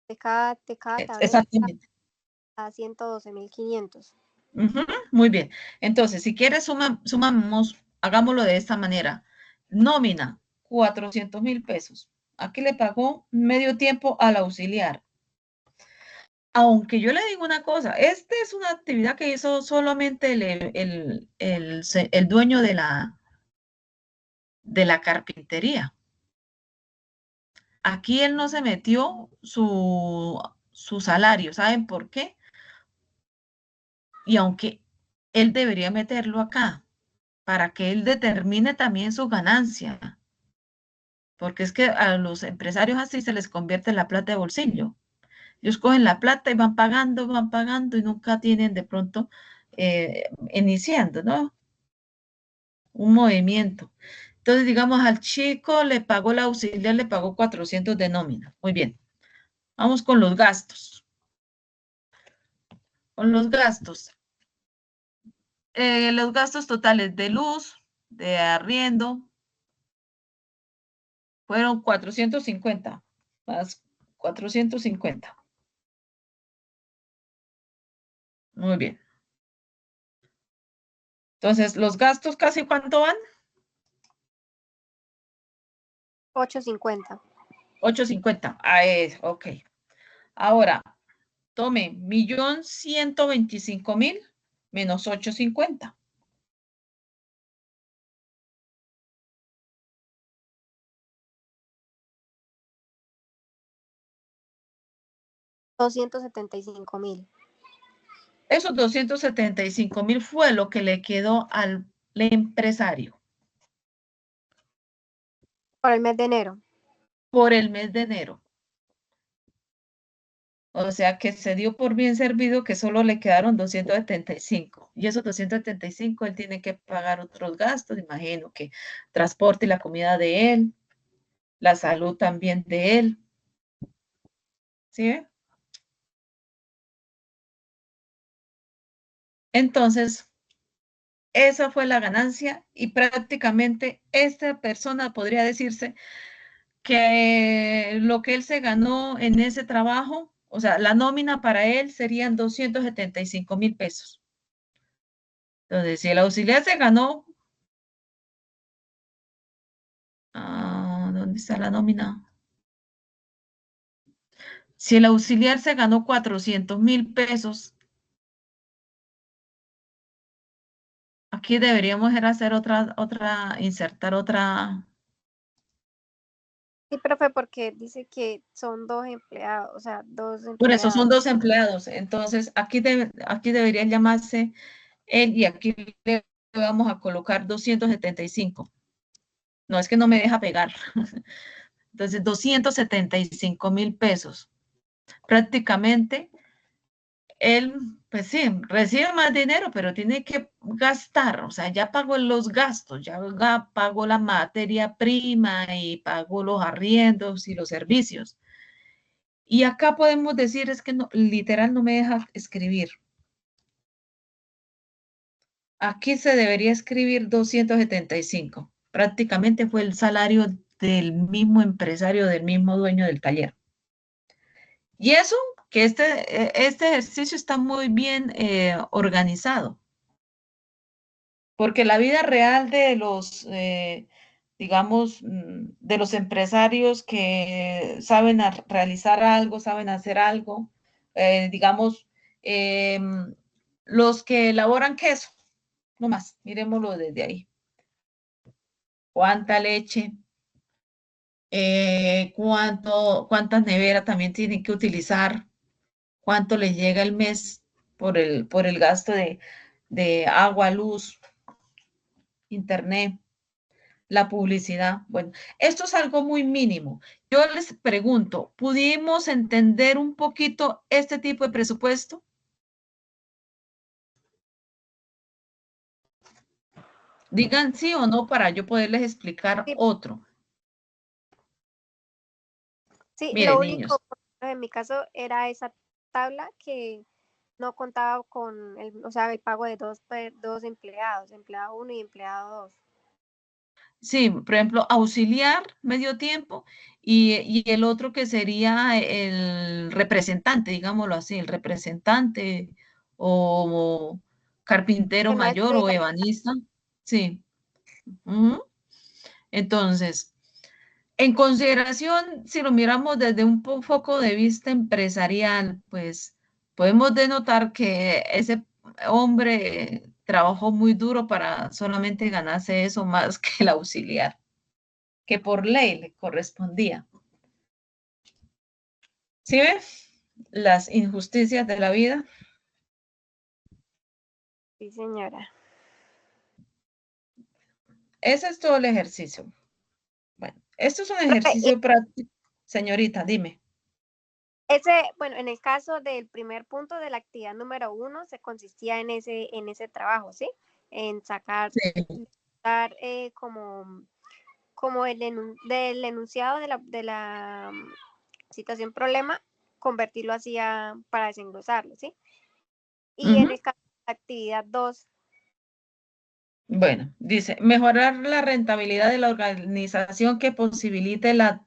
de cada tableta Exactamente. a 112.500. Muy bien. Entonces, si quieres, sumamos, hagámoslo de esta manera. Nómina, 400.000 pesos. Aquí le pagó medio tiempo al auxiliar. Aunque yo le digo una cosa, esta es una actividad que hizo solamente el dueño de la carpintería. Aquí él no se metió su salario. ¿Saben por qué? Y aunque él debería meterlo acá, para que él determine también su ganancia, porque es que a los empresarios así se les convierte la plata de bolsillo. Ellos cogen la plata y van pagando y nunca tienen de pronto iniciando, ¿no? Un movimiento. Entonces, digamos, al chico le pagó la auxiliar, le pagó 400 de nómina. Muy bien. Vamos con los gastos. Con los gastos totales de luz, de arriendo, fueron 450, más 450. Muy bien. Entonces, los gastos casi ¿cuánto van? 850. 850. Ah, ok. Ahora, tome 1.125.000 menos 850. 275.000. Esos 275.000 fue lo que le quedó al empresario Por el mes de enero. por el mes de enero. O sea que se dio por bien servido que solo le quedaron 275. Y esos 275 él tiene que pagar otros gastos, imagino que transporte y la comida de él, la salud también de él. ¿Sí ve? Entonces, esa fue la ganancia y prácticamente esta persona podría decirse que lo que él se ganó en ese trabajo, o sea, la nómina para él serían 275.000 pesos. Entonces, si el auxiliar se ganó, ¿dónde está la nómina? Si el auxiliar se ganó 400.000 pesos, aquí deberíamos hacer insertar otra. Sí, profe, porque dice que son dos empleados, o sea, dos Por eso son empleados. 2 empleados. Entonces, aquí debería llamarse él y aquí le vamos a colocar 275. No, es que no me deja pegar. Entonces, 275.000 pesos. Prácticamente, él, pues sí, recibe más dinero, pero tiene que gastar. O sea, ya pagó los gastos, ya pagó la materia prima y pagó los arriendos y los servicios. Y acá podemos decir, es que no, literal no me deja escribir. Aquí se debería escribir 275. Prácticamente fue el salario del mismo empresario, del mismo dueño del taller. Y eso, que este ejercicio está muy bien organizado, porque la vida real de los, digamos, de los empresarios que saben realizar algo, saben hacer algo, digamos, los que elaboran queso, no más, miremoslo desde ahí. ¿Cuánta leche? ¿Cuántas neveras también tienen que utilizar? cuánto les llega el mes por el gasto de agua, luz, internet, la publicidad. Bueno, esto es algo muy mínimo. Yo les pregunto, ¿pudimos entender un poquito este tipo de presupuesto? Digan sí o no para yo poderles explicar Sí, otro. sí, lo Miren, único niños, en mi caso era esa tabla que no contaba con el, o sea, el pago de dos empleados, empleado uno y empleado dos. sí, por ejemplo, auxiliar medio tiempo y el otro que sería el representante, digámoslo así, el representante o carpintero Bueno, mayor este, o ebanista. Sí. Ujú. Entonces, en consideración, si lo miramos desde un foco de vista empresarial, pues podemos denotar que ese hombre trabajó muy duro para solamente ganarse eso más que el auxiliar, que por ley le correspondía. ¿Sí ve? Las injusticias de la vida. sí, señora. Ese es todo el ejercicio. Bueno, esto es un Profe, ejercicio práctico. Señorita, dime. ese, bueno, en el caso del primer punto de la actividad número 1, se consistía en ese trabajo, ¿sí? En sacar, Sí. dar como del enunciado de la situación problema, convertirlo así para desenglosarlo, ¿sí? Y en Ujú. el caso de la actividad 2, Bueno, dice, mejorar la rentabilidad de la organización que posibilite la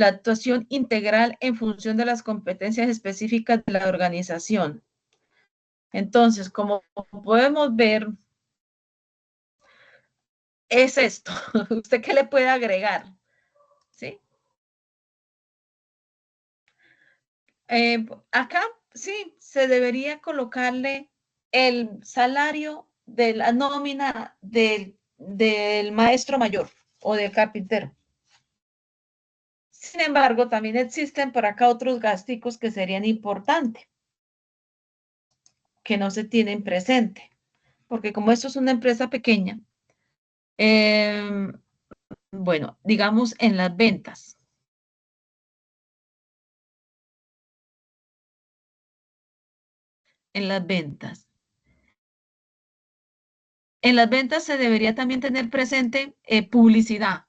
actuación integral en función de las competencias específicas de la organización. Entonces, como podemos ver, es esto. ¿Usted qué le puede agregar? ¿Sí? Acá sí, se debería colocarle el salario de la nómina del maestro mayor o del carpintero. Sin embargo, también existen por acá otros gasticos que serían importantes, que no se tienen presente, porque como esto es una empresa pequeña, eh, bueno, digamos en las ventas. En las ventas se debería también tener presente publicidad.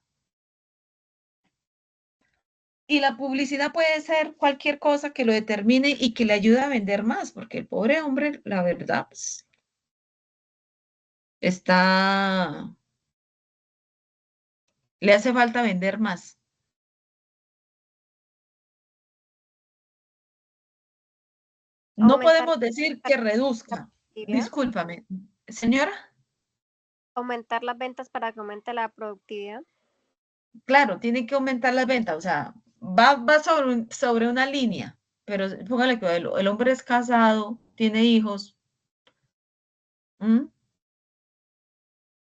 Y la publicidad puede ser cualquier cosa que lo determine y que le ayude a vender más, porque el pobre hombre, la verdad, pues, está, le hace falta vender más. No aumentar, podemos decir que la reduzca. productividad, Discúlpame, señora. aumentar las ventas para que aumente la productividad. Claro, tiene que aumentar las ventas, o sea, va sobre una línea, pero póngale que el hombre es casado, tiene hijos, ¿m?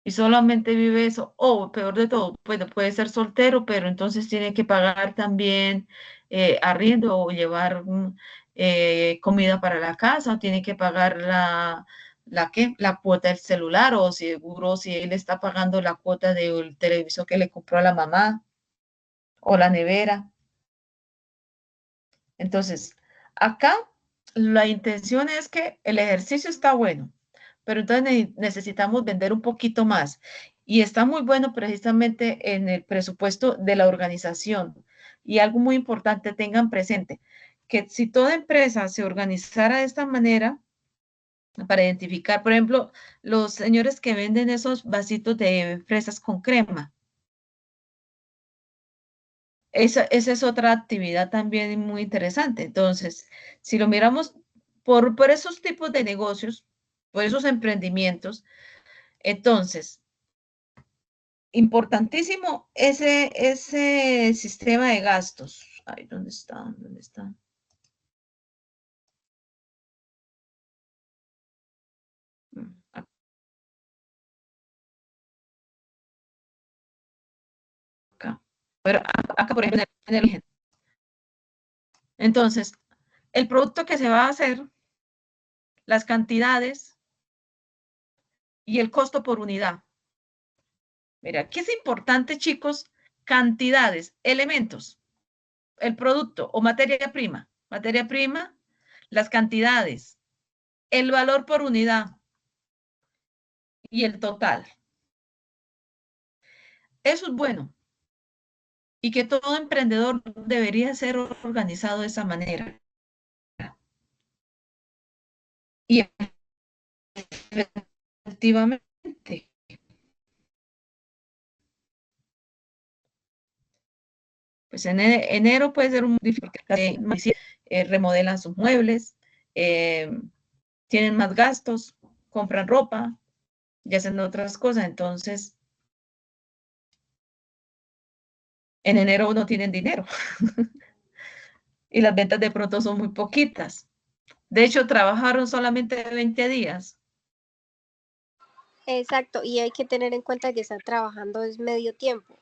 Y solamente vive eso, o peor de todo, puede ser soltero, pero entonces tiene que pagar también arriendo o llevar comida para la casa, o tiene que pagar la cuota del celular, o seguro si él está pagando la cuota del televisor que le compró a la mamá, o la nevera. Entonces, acá la intención es que el ejercicio está bueno, pero entonces necesitamos vender un poquito más. Y está muy bueno precisamente en el presupuesto de la organización. Y algo muy importante, tengan presente, que si toda empresa se organizara de esta manera, para identificar, por ejemplo, los señores que venden esos vasitos de fresas con crema, esa es otra actividad también muy interesante. Entonces, si lo miramos por esos tipos de negocios, por esos emprendimientos, entonces, importantísimo ese sistema de gastos. Ay, ¿dónde está? ¿Dónde está? Acá. Pero acá, por ejemplo, en el entonces, el producto que se va a hacer, las cantidades y el costo por unidad. Mira, aquí es importante, chicos, cantidades, elementos, el producto o materia prima, las cantidades, el valor por unidad y el total. Eso es bueno y que todo emprendedor debería ser organizado de esa manera. Y efectivamente, pues en enero puede ser un difícil, remodelan sus muebles, tienen más gastos, compran ropa y hacen otras cosas. Entonces, en enero no tienen dinero y las ventas de pronto son muy poquitas. De hecho, trabajaron solamente 20 días. Exacto, y hay que tener en cuenta que están trabajando es medio tiempo.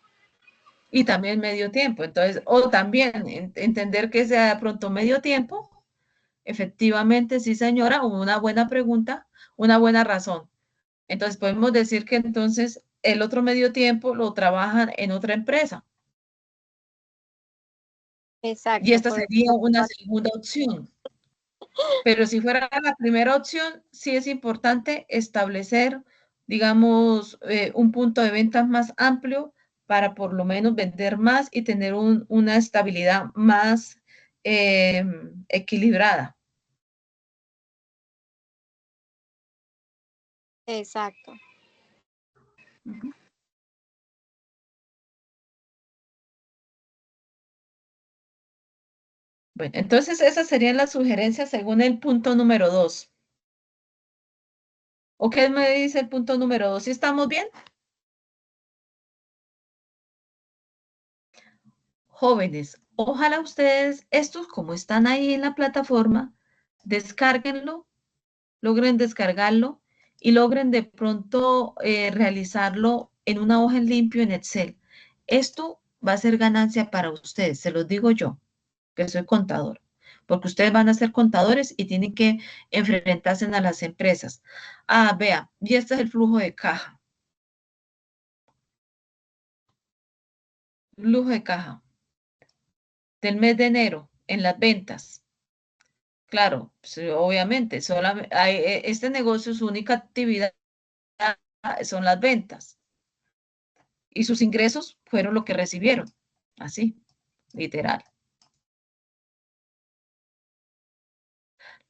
Y también medio tiempo. Entonces, o también entender que sea de pronto medio tiempo. Efectivamente, sí, señora, una buena pregunta, una buena razón. Entonces, podemos decir que entonces el otro medio tiempo lo trabajan en otra empresa. Y Exacto. esta sería una segunda opción. Pero si fuera la primera opción, sí es importante establecer, digamos, un punto de ventas más amplio para por lo menos vender más y tener una estabilidad más equilibrada. Exacto. Bueno, entonces esas serían las sugerencias según el punto número 2. ¿O qué me dice el punto número 2? ¿Sí estamos bien? Jóvenes, ojalá ustedes, estos como están ahí en la plataforma, descárguenlo, logren descargarlo y logren de pronto realizarlo en una hoja en limpio en Excel. Esto va a ser ganancia para ustedes, se los digo yo, que soy contador, porque ustedes van a ser contadores y tienen que enfrentarse a las empresas. Ah, vea, y este es el flujo de caja. Flujo de caja del mes de enero en las ventas. Claro, pues, obviamente, este negocio, su única actividad son las ventas y sus ingresos fueron lo que recibieron, así, literal.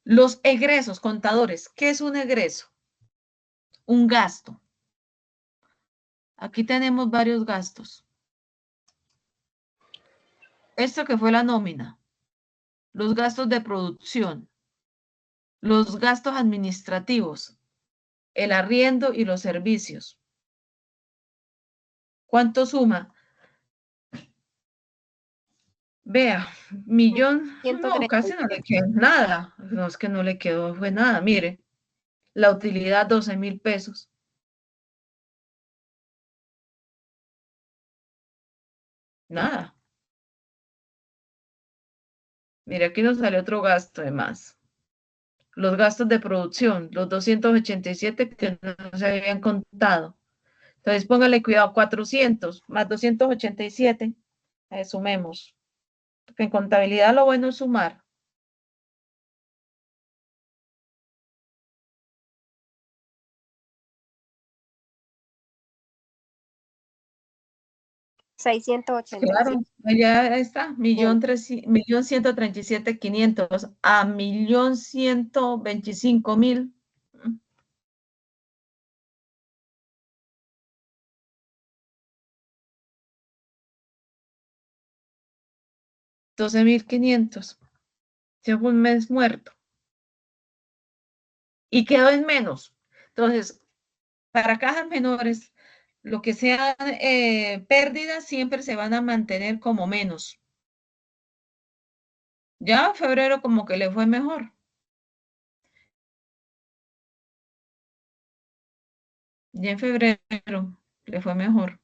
Los egresos, contadores, ¿qué es un egreso? Un gasto. Aquí tenemos varios gastos. Esto que fue la nómina, los gastos de producción, los gastos administrativos, el arriendo y los servicios. ¿Cuánto suma? Vea, millón, no, casi no le 137. quedó nada. No es que no le quedó, fue nada. Mire, la utilidad 12,000 pesos. Nada. Mire, aquí nos sale otro gasto de más. Los gastos de producción, los 287 que no se habían contado. Entonces, póngale cuidado, 400 más 287. Sumemos. Porque en contabilidad lo bueno es sumar. 686. Claro, ya está, millón 137,500 a 1,125,000. 12,500. Se fue un mes muerto. Y quedó en menos. Entonces, para cajas menores, lo que sean pérdidas siempre se van a mantener como menos. Ya en febrero como que le fue mejor. Ya en febrero le fue mejor.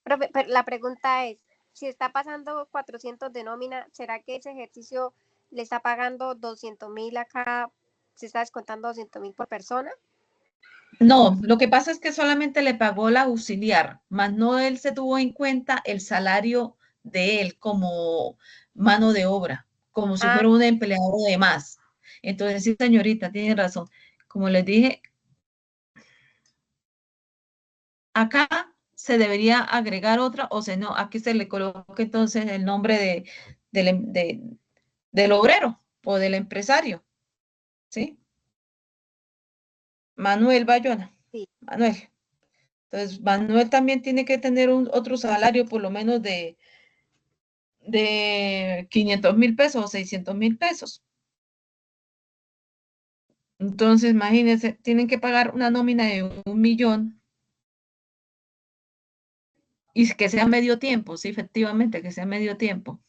Profe, pero la pregunta es, si está pasando 400 de nómina, ¿será que ese ejercicio le está pagando 200.000 acá? ¿Se está descontando 200.000 por persona? No, lo que pasa es que solamente le pagó la auxiliar, más no él se tuvo en cuenta el salario de él como mano de obra, como si Ah, fuera un empleado de más. Entonces, sí, señorita, tiene razón. Como les dije, acá se debería agregar otra, o sea, no, aquí se le coloca entonces el nombre del obrero o del empresario, ¿sí? Manuel Bayona, sí. Manuel. Entonces, Manuel también tiene que tener otro salario por lo menos de 500.000 pesos o 600.000 pesos. Entonces, imagínense, tienen que pagar una nómina de 1 millón y que sea medio tiempo, sí, efectivamente, que sea medio tiempo.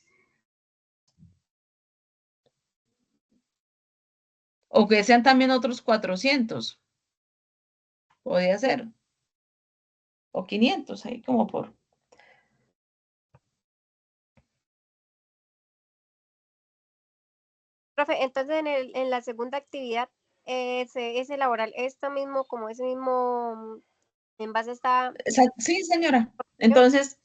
O que sean también otros 400, podría ser, o 500, ahí como por. Profe, entonces en la segunda actividad, ese laboral, esto mismo, como ese mismo en base está. Sí, señora. Entonces,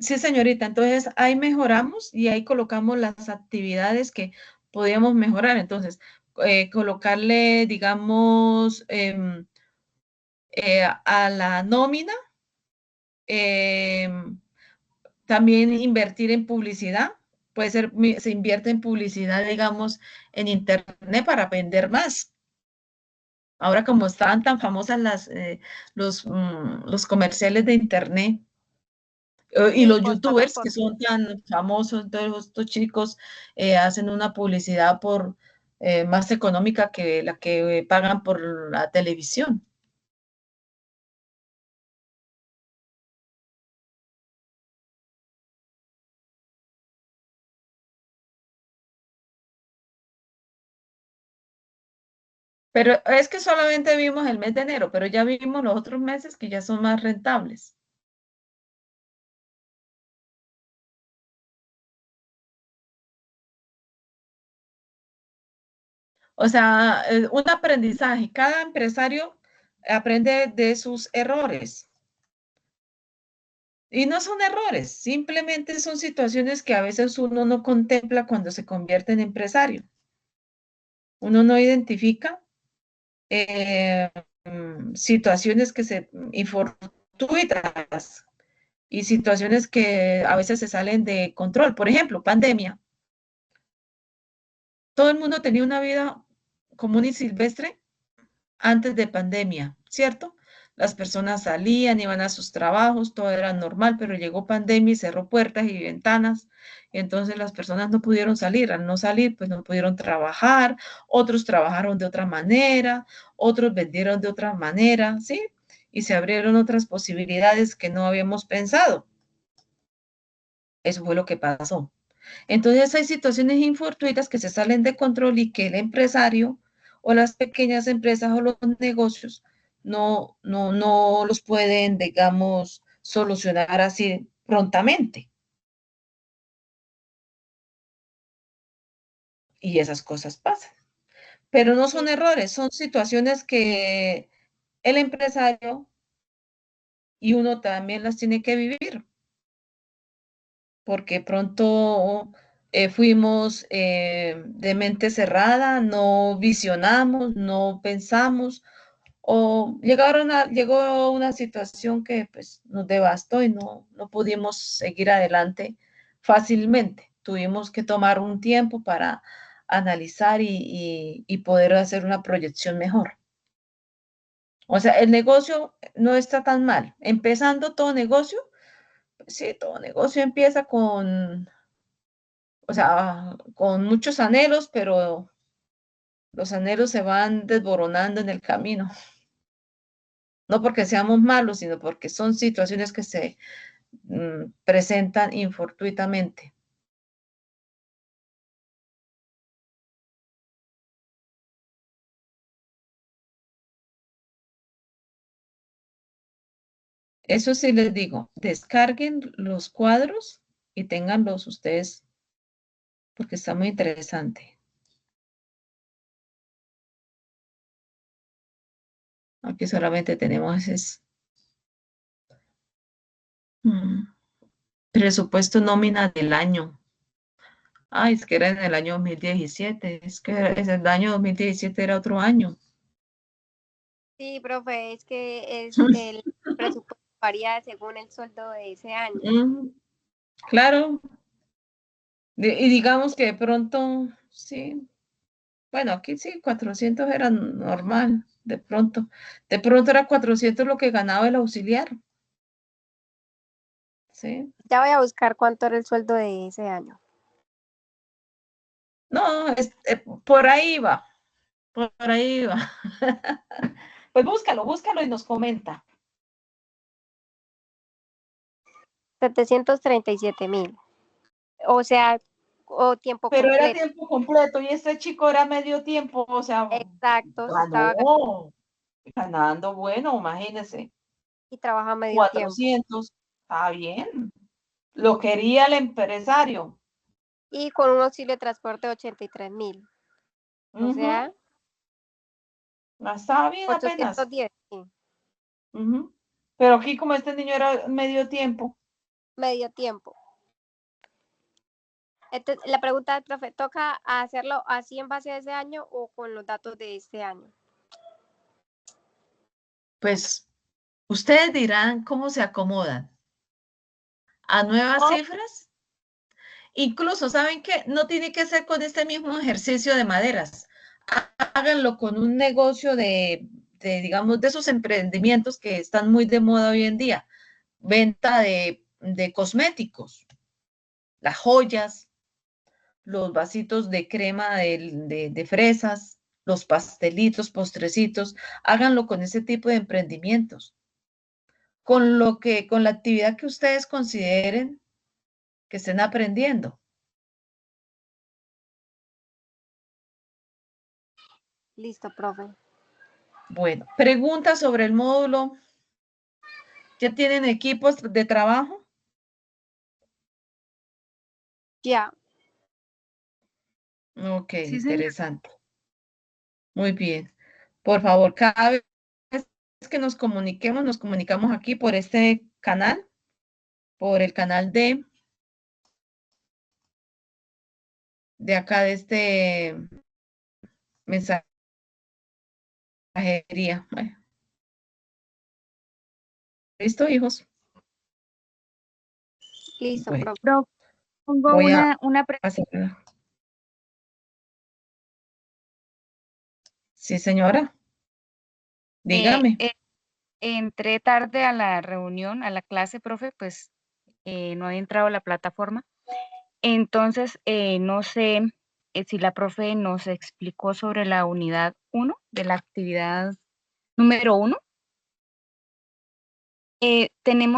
sí, señorita. Entonces, ahí mejoramos y ahí colocamos las actividades que podíamos mejorar. Entonces, colocarle, digamos, a la nómina, también invertir en publicidad. Puede ser, se invierte en publicidad, digamos, en internet para vender más. Ahora como estaban tan famosas los comerciales de internet, y Sí, los postales youtubers por que son tan famosos, todos estos chicos hacen una publicidad más económica que la que pagan por la televisión. Pero es que solamente vimos el mes de enero, pero ya vimos los otros meses que ya son más rentables. O sea, un aprendizaje. Cada empresario aprende de sus errores. Y no son errores, simplemente son situaciones que a veces uno no contempla cuando se convierte en empresario. Uno no identifica eh, situaciones que se infortuitas y situaciones que a veces se salen de control. Por ejemplo, pandemia. Todo el mundo tenía una vida común y silvestre antes de pandemia, ¿cierto? Las personas salían, iban a sus trabajos, todo era normal, pero llegó pandemia y cerró puertas y ventanas, y entonces las personas no pudieron salir. Al no salir, pues no pudieron trabajar, otros trabajaron de otra manera, otros vendieron de otra manera, ¿sí? Y se abrieron otras posibilidades que no habíamos pensado. Eso fue lo que pasó. Entonces hay situaciones infortuitas que se salen de control y que el empresario o las pequeñas empresas o los negocios no los pueden, digamos, solucionar así prontamente. Y esas cosas pasan. Pero no son sí. errores, son situaciones que el empresario y uno también las tiene que vivir, porque pronto fuimos de mente cerrada, no visionamos, no pensamos, o llegó una situación que pues, nos devastó y no pudimos seguir adelante fácilmente. Tuvimos que tomar un tiempo para analizar y poder hacer una proyección mejor. O sea, el negocio no está tan mal. Empezando todo negocio, pues sí, todo negocio empieza o sea, con muchos anhelos, pero los anhelos se van desboronando en el camino. No porque seamos malos, sino porque son situaciones que se presentan infortuitamente. Eso sí les digo, descarguen los cuadros y ténganlos ustedes porque está muy interesante. Aquí solamente tenemos ese presupuesto nómina del año. Ay, es que era en el año 2017, es que el año 2017 era otro año. Sí, profe, es que el presupuesto varía según el sueldo de ese año. Claro, y digamos que de pronto, sí, bueno, aquí sí, 400 era normal, de pronto era 400 lo que ganaba el auxiliar, ¿sí? Ya voy a buscar cuánto era el sueldo de ese año. No, por ahí va, por ahí va. Pues búscalo y nos comenta. 737.000. O sea, o tiempo Pero era completo. tiempo completo y este chico era medio tiempo, o sea, Exacto, se estaba ganó, ganando, bueno, imagínese, y trabaja medio tiempo. 400, está bien, lo quería el empresario. Y con un auxilio de transporte de 83.000. O sea, Estaba bien apenas. 810, sí, Pero aquí como este niño era medio tiempo, medio tiempo. Entonces, la pregunta del profe, ¿toca hacerlo así en base a ese año o con los datos de este año? pues ustedes dirán cómo se acomodan a nuevas Oh, cifras. Incluso, ¿saben qué? No tiene que ser con este mismo ejercicio de maderas. Háganlo con un negocio digamos, de esos emprendimientos que están muy de moda hoy en día. Venta de cosméticos, las joyas, los vasitos de crema de fresas, los pastelitos, postrecitos. Háganlo con ese tipo de emprendimientos. Con la actividad que ustedes consideren que estén aprendiendo. listo, profe. Bueno, pregunta sobre el módulo. ¿Ya tienen equipos de trabajo? Ya. Ok, Sí, señor. interesante. Muy bien. Por favor, cada vez que nos comuniquemos, nos comunicamos aquí por este canal, por el canal de acá de este mensajería. Bueno, ¿listo, hijos? Listo, Bueno, profe. Profe, pongo voy a una pregunta. hacer. Sí, señora, dígame. Entré tarde a la reunión, a la clase, profe, pues no había entrado a la plataforma. Entonces, no sé si la profe nos explicó sobre la unidad 1 de la actividad número 1. Tenemos